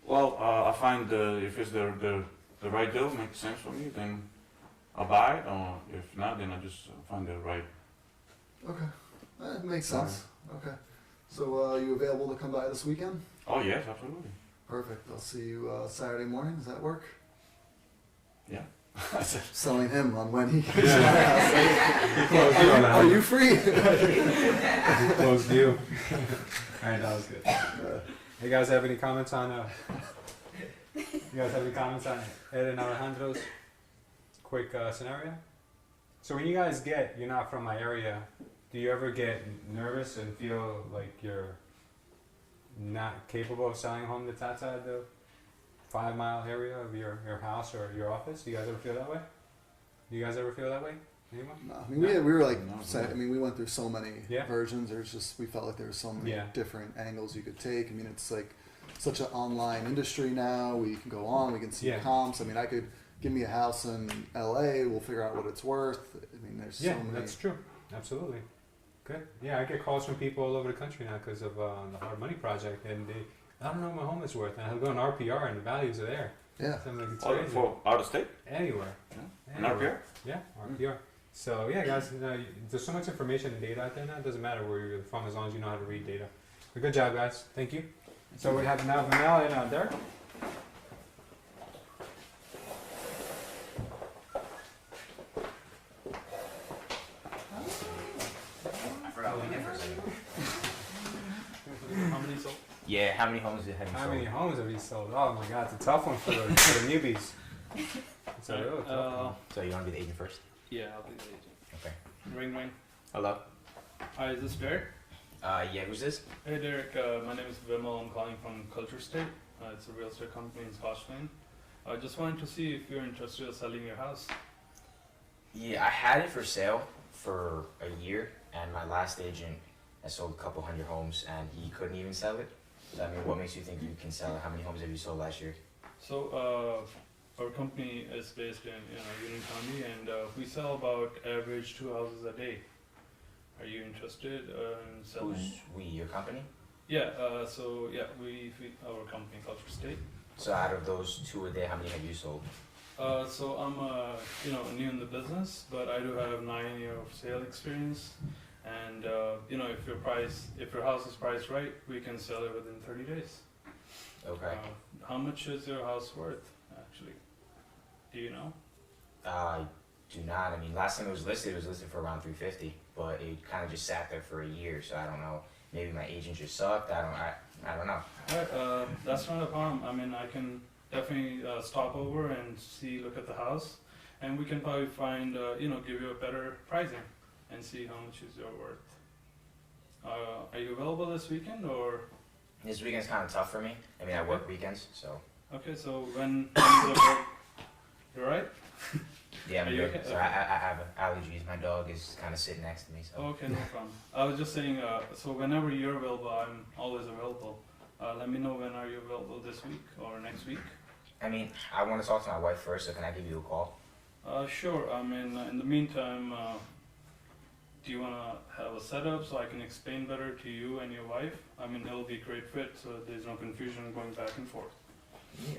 Well, I find if it's the right deal, makes sense for me, then I'll buy it. Or if not, then I just find the right. Okay, that makes sense. Okay, so you available to come by this weekend? Oh yes, absolutely. Perfect. I'll see you Saturday morning. Does that work? Yeah. Selling him on when he. Yeah. Are you free? Close deal. All right, that was good. You guys have any comments on? You guys have any comments on Ed and Alejandro's quick scenario? So when you guys you're not from my area, do you ever get nervous and feel like you're not capable of selling a home that's outside the 5-mile area of your house or your office? Do you guys ever feel that way? Do you guys ever feel that way? Anyone? No, I mean we were like, I mean we went through so many Yeah. versions. There's just we felt like there were so many Yeah. different angles you could take. I mean it's like such an online industry now. We can go on. We can see Yeah. comps. I mean I could give me a house in LA. We'll figure out what it's worth. I mean there's Yeah, so many. that's true. Absolutely. Good. Yeah, I get calls from people all over the country now because of the Hard Money Project, and I don't know what my home is worth. And I go on RPR, and the values are there. Yeah. So I'm like, it's Oh, crazy. for out of state? Anywhere. Yeah. An Anywhere. RPR? Yeah, RPR. So yeah, guys, there's so much information and data out there now. It doesn't matter where you're from as long as you know how to read data. But good job, guys. Thank you. So we have now Vanilla and Derek. I forgot what we did for a second. How many sold? Yeah, how many homes have you How sold? many homes have you sold? Oh my God, it's a tough one for the newbies. It's a real tough one. So you want to be the agent first? Yeah, I'll be the agent. Okay. Ring ring. Hello? Hi, is this Derek? Yeah, who's this? Hey Derek, my name is Vimal. I'm calling from Culture State. It's a real estate company in Scotland. I just wanted to see if you're interested in selling your house. Yeah, I had it for sale for a year, and my last agent has sold a couple hundred homes, and he couldn't even sell it. So, I mean, what makes you think you can sell it? How many homes have you sold last year? So, our company is based in Union County, and we sell about average 2 houses a day. Are you interested in selling? Who's we? Your company? Yeah. So yeah, we our company Culture State. So out of those 2 a day, how many have you sold? So I'm new in the business, but I do have 9 years of sale experience, and if your house is priced right, we can sell it within 30 days. Okay. How much is your house worth, actually? Do you know? I do not. I mean, last time it was listed for around 350, but it kind of just sat there for a year, so I don't know. Maybe my agent just sucked. I don't know. Alright, that's not a problem. I mean, I can definitely stop over and look at the house, and we can probably find, give you a better pricing and see how much is your worth. Are you available this weekend or? This weekend's kind of tough for me. I mean, I work weekends, so. Okay, so when is it? You're right? Yeah, I'm Are you good. okay? So I have allergies. My dog is kind of sitting next to me, so. Okay, no problem. I was just saying, so whenever you're available, I'm always available. Let me know when are you available this week or next week. I mean, I want to talk to my wife first, so can I give you a call? Sure. I mean, in the meantime, do you want to have a setup so I can explain better to you and your wife? I mean, it'll be a great fit, so there's no confusion going back and forth.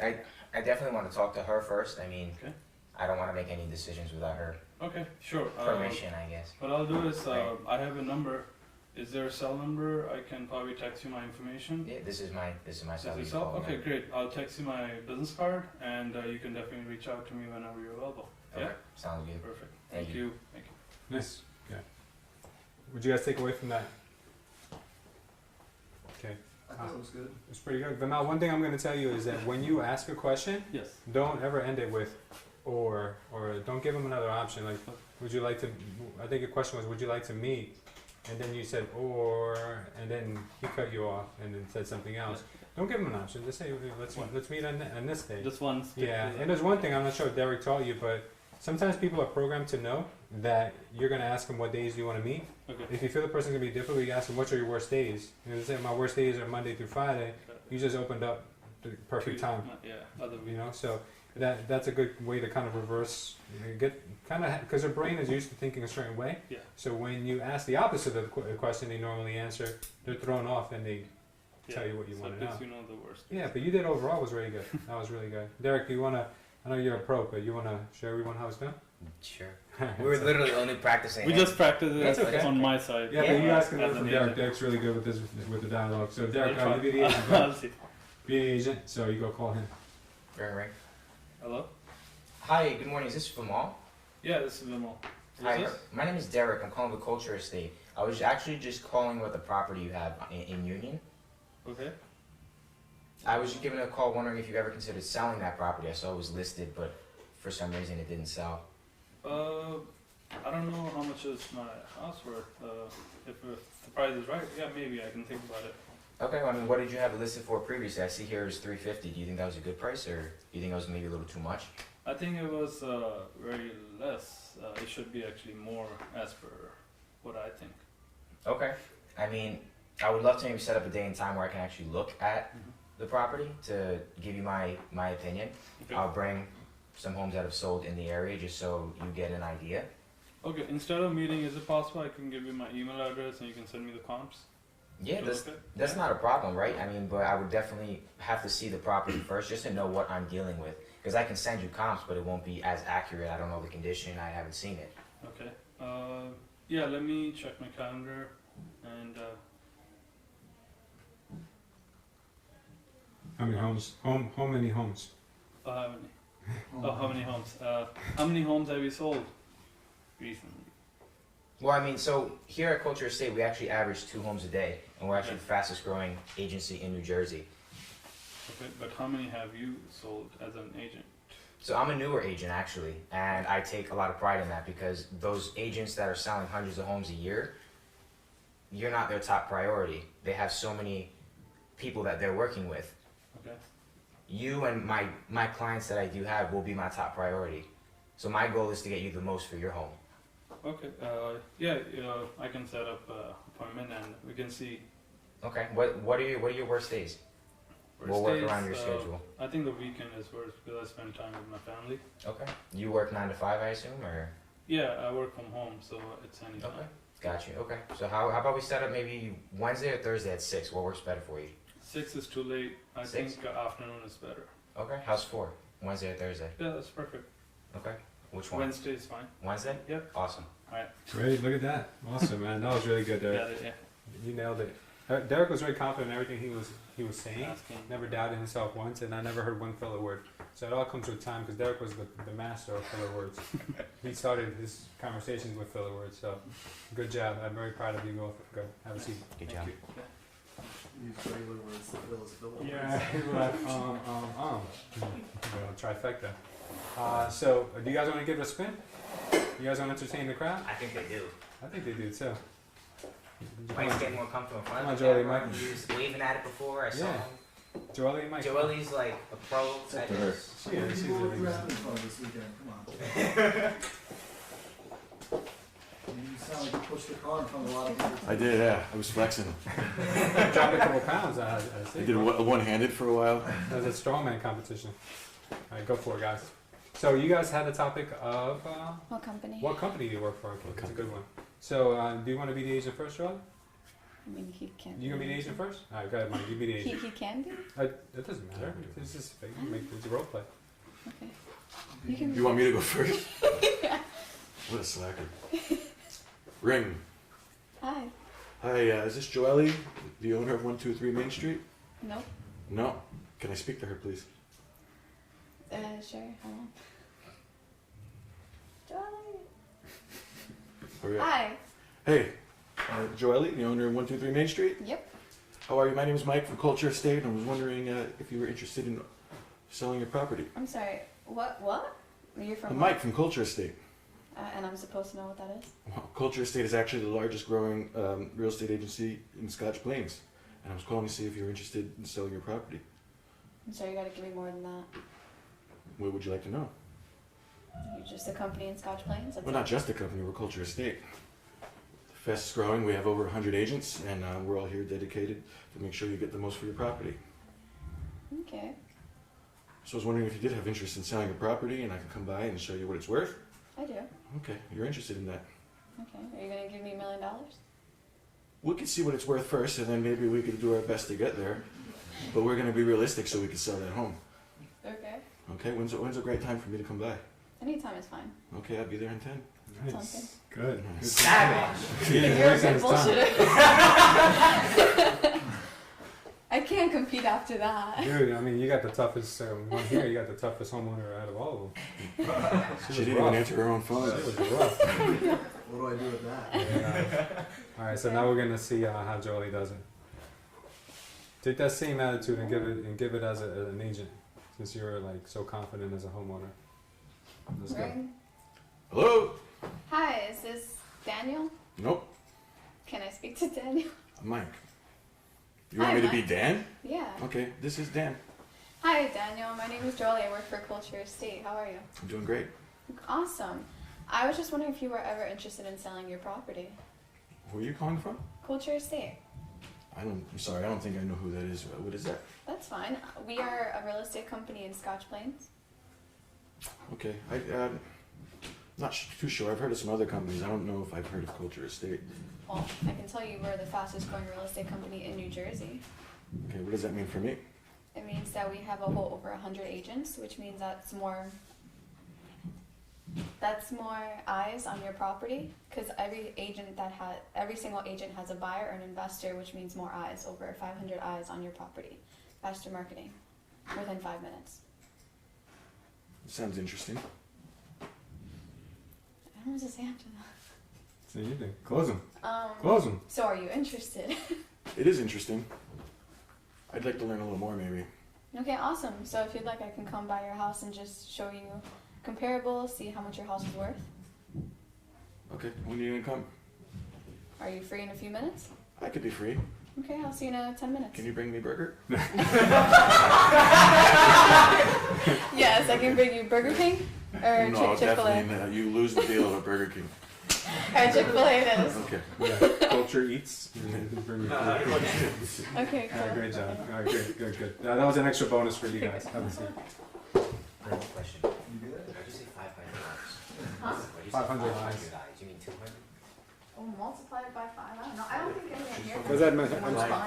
I definitely want to talk to her first. I mean, Okay. I don't want to make any decisions without her Okay, sure. permission, I guess. What I'll do is, Right. I have a number. Is there a cell number? I can probably text you my information. Yeah, this is my cell. Is You it call cell? me Okay, on. great. I'll text you my business card, and you can definitely reach out to me whenever you're available. Okay, Yeah, sounds good. perfect. Thank Thank you. you. Thank you. Nice. Yeah. What'd you guys take away from that? Okay. I thought it was good. It's pretty good. But now, one thing I'm going to tell you is that when you ask a question, Yes. don't ever end it with or don't give them another option. Like, would you like to, I think your question was, would you like to meet? And then you said, or, and then he cut you off and then said something else. Don't give them an option. Just say, let's meet on this day. Just one. Stick Yeah, to and there's one thing I'm not sure if Derek taught you, but sometimes people are programmed to know that you're going to ask them what days you want to meet. Okay. If you feel the person's going to be difficult, you ask them, what's your worst days? You know, they say, my worst days are Monday through Friday. You just opened up the perfect time. Yeah, other You know, so that's a good way to kind of reverse, get kind of, because their brain is used to thinking a certain way. Yeah. So when you ask the opposite of the question they normally answer, they're thrown off and they tell you what you want to know. You know the worst. Yeah, but you did overall was really good. That was really good. Derek, you want to, I know you're a pro, but you want to show everyone how it's done? Sure. We were literally only practicing. We just practiced it That's okay. on my side. Yeah, but you guys can learn As from an Derek. agent. Derek's really good with this, with the dialogue. So Derek, I'll you be the agent. I'll see. Be the agent, so you go call him. Ring. Hello? Hi, good morning. Is this Vimal? Yeah, this is Vimal. Hi, my name is Derek. I'm calling the Culture Estate. I was actually just calling about the property you have in Union. Okay. I was just giving a call wondering if you ever considered selling that property. I saw it was listed, but for some reason it didn't sell. I don't know how much is my house worth. If the price is right, yeah, maybe I can think about it. Okay, well, I mean, what did you have it listed for previously? I see here is $350. Do you think that was a good price, or do you think that was maybe a little too much? I think it was very less. It should be actually more as per what I think. Okay. I mean, I would love to maybe set up a day and time where I can actually look at the property to give you my opinion. Okay. I'll bring some homes that have sold in the area just so you get an idea. Okay, instead of meeting, is it possible I can give you my email address and you can send me the comps? Yeah, Okay. that's not a problem, right? I mean, but I would definitely have to see the property first just to know what I'm dealing with. Because I can send you comps, but it won't be as accurate. I don't know the condition. I haven't seen it. Okay. Yeah, let me check my calendar and How many homes? How many homes? how many? Oh, how many homes? How many homes have you sold recently? Well, I mean, so here at Culture Estate, we actually average 2 homes a day, and we're actually the fastest growing agency in New Jersey. Okay, but how many have you sold as an agent? So I'm a newer agent actually, and I take a lot of pride in that because those agents that are selling hundreds of homes a year, you're not their top priority. They have so many people that they're working with. Okay. You and my clients that I do have will be my top priority. So my goal is to get you the most for your home. Okay. Yeah, I can set up an appointment and we can see. Okay. What are your worst days? We'll work around your schedule. I think the weekend is worse because I spend time with my family. Okay. You work 9 to 5, I assume, or? Yeah, I work from home, so it's anytime. Okay. Got you. Okay. So how about we set up maybe Wednesday or Thursday at 6? What works better for you? 6 is too late. I 6? think afternoon is better. Okay. How's 4? Wednesday or Thursday? Yeah, that's perfect. Okay. Which one? Wednesday is fine. Wednesday? Yep. Awesome. Alright. Great, look at that. Awesome, man. That was really good, Derek. Got it, yeah. You nailed it. Derek was very confident in everything he was saying. Asking. Never doubted himself once, and I never heard one filler word. So it all comes with time, because Derek was the master of filler words. He started his conversations with filler words. So good job. I'm very proud of you both. Go have a seat. Good Thank job. you. Yeah. Use regular words to fill as filler Yeah, words. he was like, trifecta. So, do you guys want to give it a spin? You guys want to entertain the crowd? I think they do. I think they do too. Mike's getting more comfortable in front Come on, of the Joey, camera. Mike. He was waving at it before. I saw Yeah. him. Joelle and Mike. Joelle's like a pro at this. She is. She's What really you good. having fun this weekend? Come on. You sound like you pushed the car in front of a lot of people. I did, yeah. I was flexing. Dropped a couple pounds. I see. I did one-handed for a while. That was a strongman competition. All right, go for it, guys. So you guys had the topic of What company? what company do you work for? Okay, that's a good one. So do you want to be the agent first, Joelle? I mean, he can. You gonna be the agent first? All right, go ahead, Mike. You be the agent. He can be. It doesn't matter. It's just fake. It's a role play. Okay. You can. You want me to go first? What a slacker. Ring. Hi. Hi, is this Joelle, the owner of 123 Main Street? No. No. Can I speak to her, please? Sure. Hold on. Jolie. Hurry up. Hi. Hey, Joelle, the owner of 123 Main Street? Yep. How are you? My name is Mike from Culture Estate, and I was wondering if you were interested in selling your property. I'm sorry. What? You're from? I'm Mike from Culture Estate. And I'm supposed to know what that is? Well, Culture Estate is actually the largest growing real estate agency in Scotch Plains, and I was calling to see if you were interested in selling your property. I'm sorry. You gotta give me more than that. What would you like to know? You're just a company in Scotch Plains? That's We're not just a company, we're Culture Estate. The fastest growing, we have over 100 agents, and we're all here dedicated to make sure you get the most for your property. Okay. So I was wondering if you did have interest in selling a property, and I could come by and show you what it's worth. I do. Okay, you're interested in that. Okay. Are you going to give me $1 million? We could see what it's worth first, and then maybe we could do our best to get there. But we're going to be realistic so we can sell that home. Okay. Okay, when's a great time for me to come by? Anytime is fine. Okay, I'll be there in 10. Sounds Good. Savage. good. You're a good bullshitter. I can't compete after that. Dude, I mean, you got the toughest one here. You got the toughest homeowner out of all of them. She didn't even answer her own phone. She was rough. What do I do with that? Yeah. All right, so now we're gonna see how Jolie does it. Take that same attitude and give it as an agent, since you're like so confident as a homeowner. Let's go. Ring. Hello? Hi, is this Daniel? Nope, Can I speak to Daniel? I'm Mike. You want Hi, me to be Mike. Dan? Yeah. Okay, this is Dan. Hi, Daniel. My name is Jolie. I work for Culture Estate. How are you? I'm doing great. Awesome. I was just wondering if you were ever interested in selling your property. Where are you calling from? Culture Estate. I'm sorry, I don't think I know who that is. What is that? That's fine. We are a real estate company in Scotch Plains. Okay, not too sure. I've heard of some other companies. I don't know if I've heard of Culture Estate. Well, I can tell you we're the fastest growing real estate company in New Jersey. Okay, what does that mean for me? It means that we have over 100 agents, which means that's more eyes on your property, because every single agent has a buyer or an investor, which means more eyes, over 500 eyes on your property. Faster marketing within 5 minutes. Sounds interesting. I don't know what to say after that. So you do. Close them. Close them. So are you interested? It is interesting. I'd like to learn a little more, maybe. Okay, awesome. So if you'd like, I can come by your house and just show you comparables, see how much your house is worth. Okay, when are you gonna come? Are you free in a few minutes? I could be free. Okay, I'll see you in 10 minutes. Can you bring me burger? Yes, I can bring you Burger King or No, Chick-fil-A. definitely not. You lose the deal of a Burger King. Alright, Chick-fil-A it is. Okay. Yeah. Culture eats. Okay, cool. All right, great job. All right, good. That was an extra bonus for you guys. Have a seat. Question. You good? Why'd you say 500 Huh? Why'd you say 500 eyes? eyes. You mean 200? Oh, multiply it by 5. I don't know. I don't think anyone here. What does that mean?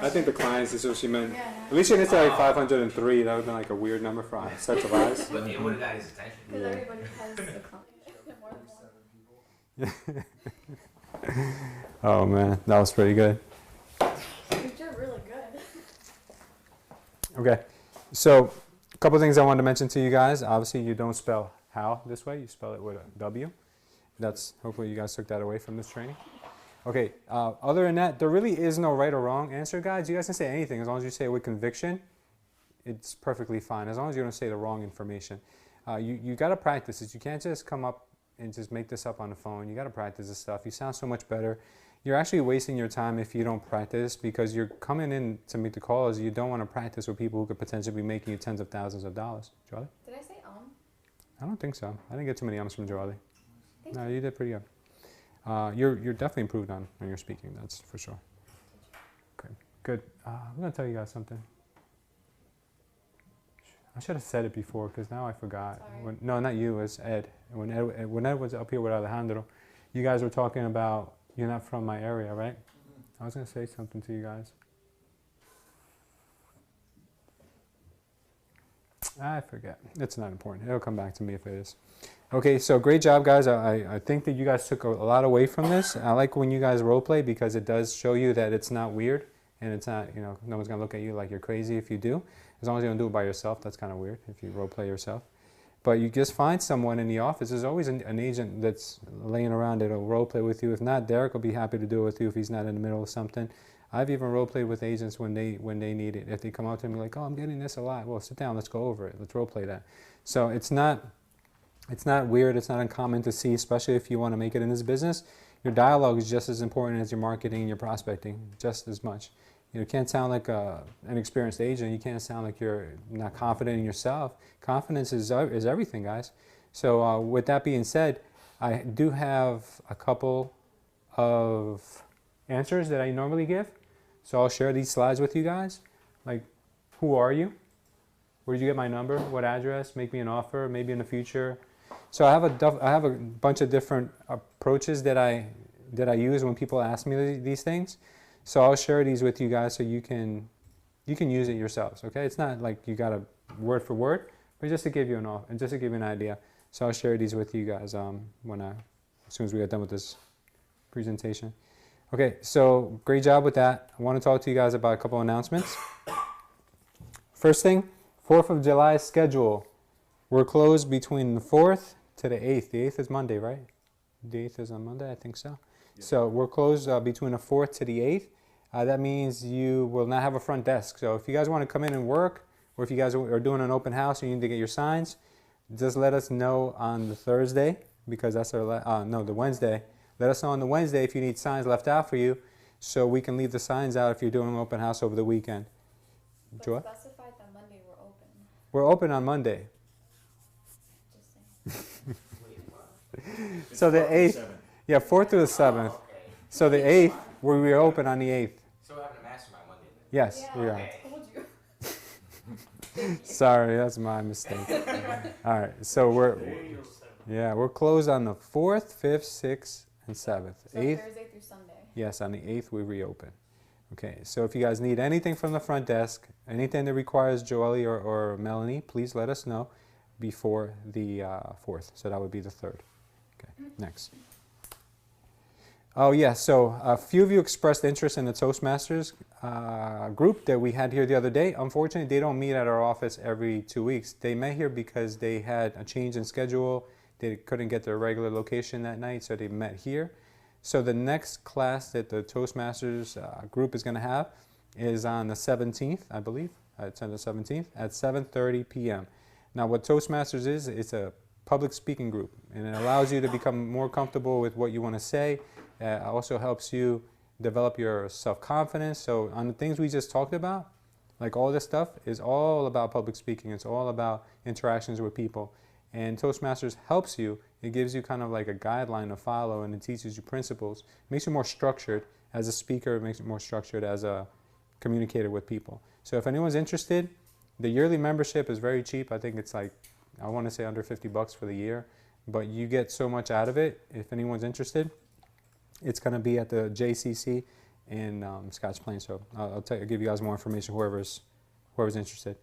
I think the clients is what she meant. Yeah, At least you didn't say like 503. That would have been like a weird number for sets of eyes. But it would have got his attention. because Yeah. everybody has a client. More than one. Oh man, that was pretty good. You're really good. Okay, so a couple things I wanted to mention to you guys. Obviously, you don't spell how this way. You spell it with a W. That's hopefully you guys took that away from this training. Okay, other than that, there really is no right or wrong answer, guys. You guys can say anything as long as you say it with conviction. It's perfectly fine as long as you don't say the wrong information. You got to practice this. You can't just come up and just make this up on the phone. You got to practice this stuff. You sound so much better. You're actually wasting your time if you don't practice, because you're coming in to make the calls. You don't want to practice with people who could potentially be making you tens of thousands of dollars. Charlie? Did I say I don't think so. I didn't get too many ums from Charlie. Thank No, you did pretty good. You're definitely improved on your speaking. That's for sure. Okay, good. I'm gonna tell you guys something. I should have said it before because now I forgot. Sorry. No, not you. It's Ed. When Ed was up here with Alejandro, you guys were talking about you're not from my area, right? I was gonna say something to you guys. I forget. It's not important. It'll come back to me if it is. Okay, so great job, guys. I think that you guys took a lot away from this. I like when you guys role play because it does show you that it's not weird and it's not, no one's gonna look at you like you're crazy if you do. As long as you don't do it by yourself, that's kind of weird if you role play yourself. But you just find someone in the office. There's always an agent that's laying around that'll role play with you. If not, Derek will be happy to do it with you if he's not in the middle of something. I've even role played with agents when they need it. If they come out to me like, oh, I'm getting this a lot. Well, sit down, let's go over it. Let's role play that. So it's not weird. It's not uncommon to see, especially if you want to make it in this business. Your dialogue is just as important as your marketing and your prospecting, just as much. You can't sound like an experienced agent. You can't sound like you're not confident in yourself. Confidence is everything, guys. So with that being said, I do have a couple of answers that I normally give. So I'll share these slides with you guys. Like, who are you? Where did you get my number? What address? Make me an offer, maybe in the future. So I have a bunch of different approaches that I use when people ask me these things. So I'll share these with you guys so you can use it yourselves. Okay, it's not like you got a word for word, but just to give you an idea. So I'll share these with you guys as soon as we get done with this presentation. Okay, so great job with that. I want to talk to you guys about a couple announcements. First thing, 4th of July schedule. We're closed between the 4th to the 8th. The 8th is Monday, right? The 8th is on Monday, I think so. Yeah. So we're closed between the 4th to the 8th. That means you will not have a front desk. So if you guys want to come in and work, or if you guys are doing an open house and you need to get your signs, just let us know on the Thursday, because that's the Wednesday. Let us know on the Wednesday if you need signs left out for you, so we can leave the signs out if you're doing an open house over the weekend. But Joy? specify that Monday we're open. We're open on Monday. Just saying. So the 8th, yeah, 4th through the 7th. Okay. So the 8th, we're open on the 8th. So we're having a mastermind Monday then? Yes, Yeah, we are. I told you. Sorry, that's my mistake. All right, so we're closed on the 4th, 5th, 6th, and 7th. So 8th, Thursday through Sunday. yes, on the 8th we reopen. Okay, so if you guys need anything from the front desk, anything that requires Joelle or Melanie, please let us know before the 4th. So that would be the 3rd. Okay, next. Oh yeah, so a few of you expressed interest in the Toastmasters group that we had here the other day. Unfortunately, they don't meet at our office every 2 weeks. They met here because they had a change in schedule. They couldn't get their regular location that night, so they met here. So the next class that the Toastmasters group is going to have is on the 17th, I believe. It's on the 17th at 7:30 p.m. Now what Toastmasters is, it's a public speaking group, and it allows you to become more comfortable with what you want to say. It also helps you develop your self-confidence. So on the things we just talked about, like all this stuff is all about public speaking. It's all about interactions with people. And Toastmasters helps you. It gives you kind of like a guideline to follow, and it teaches you principles. It makes you more structured as a speaker. It makes you more structured as a communicator with people. So if anyone's interested, the yearly membership is very cheap. I think it's like, I want to say under $50 for the year, but you get so much out of it. If anyone's interested, it's going to be at the JCC in Scotch Plain. So I'll give you guys more information, whoever's interested.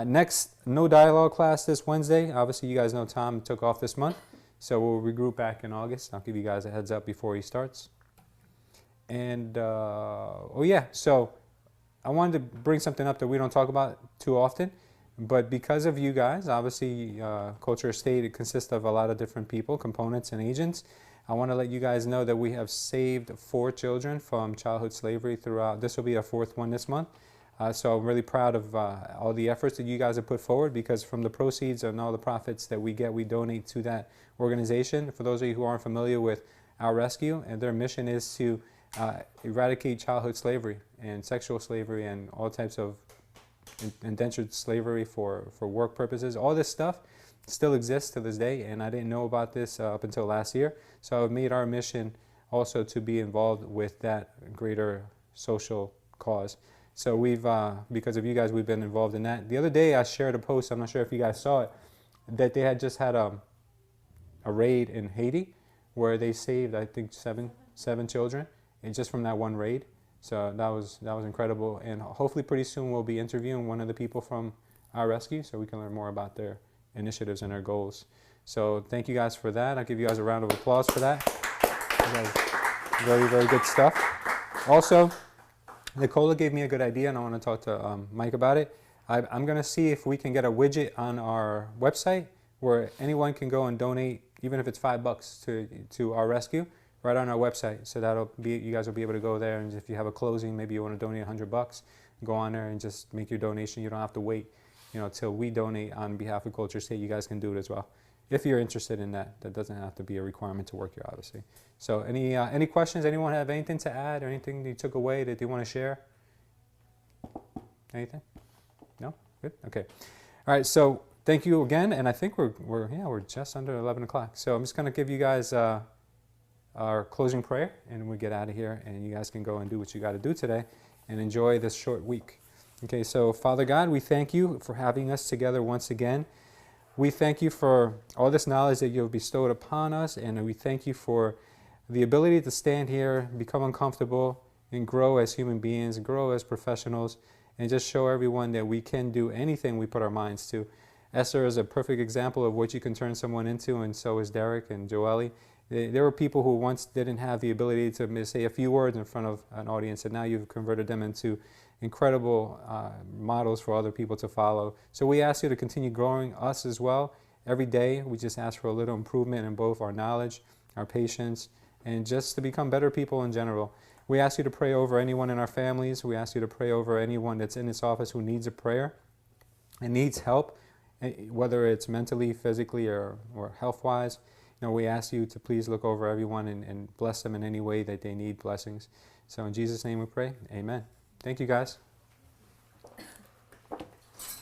Next, no dialogue class this Wednesday. Obviously, you guys know Tom took off this month, so we'll regroup back in August. I'll give you guys a heads up before he starts. And, oh yeah, so I wanted to bring something up that we don't talk about too often, but because of you guys, obviously, Culture Estate, it consists of a lot of different people, components, and agents. I want to let you guys know that we have saved 4 children from childhood slavery throughout. This will be our 4th one this month. So I'm really proud of all the efforts that you guys have put forward, because from the proceeds and all the profits that we get, we donate to that organization. For those of you who aren't familiar with Our Rescue, and their mission is to eradicate childhood slavery and sexual slavery and all types of indentured slavery for work purposes. All this stuff still exists to this day, and I didn't know about this up until last year. So I've made our mission also to be involved with that greater social cause. So we've, because of you guys, we've been involved in that. The other day I shared a post, I'm not sure if you guys saw it, that they had just had a raid in Haiti where they saved, I think, seven children, and just from that one raid. So that was incredible, and hopefully pretty soon we'll be interviewing one of the people from Our Rescue so we can learn more about their initiatives and their goals. So thank you guys for that. I'll give you guys a round of applause for that. You guys, very, very good stuff. Also, Nicola gave me a good idea, and I want to talk to Mike about it. I'm going to see if we can get a widget on our website where anyone can go and donate, even if it's $5 to Our Rescue, right on our website. So that'll be, you guys will be able to go there, and if you have a closing, maybe you want to donate $100, go on there and just make your donation. You don't have to wait, till we donate on behalf of Culture State. You guys can do it as well, if you're interested in that. That doesn't have to be a requirement to work here, obviously. So any questions? Anyone have anything to add, or anything you took away that they want to share? Anything? No? Good? Okay. All right, so thank you again, and I think we're just under 11 o'clock. So I'm just going to give you guys our closing prayer, and we get out of here, and you guys can go and do what you got to do today, and enjoy this short week. Okay, so Father God, we thank you for having us together once again. We thank you for all this knowledge that you have bestowed upon us, and we thank you for the ability to stand here, become uncomfortable, and grow as human beings, grow as professionals, and just show everyone that we can do anything we put our minds to. Esther is a perfect example of what you can turn someone into, and so is Derek and Joelle. There were people who once didn't have the ability to say a few words in front of an audience, and now you've converted them into incredible models for other people to follow. So we ask you to continue growing us as well. Every day, we just ask for a little improvement in both our knowledge, our patience, and just to become better people in general. We ask you to pray over anyone in our families. We ask you to pray over anyone that's in this office who needs a prayer and needs help, whether it's mentally, physically, or health-wise. We ask you to please look over everyone and bless them in any way that they need blessings. So in Jesus' name we pray, amen. Thank you, guys.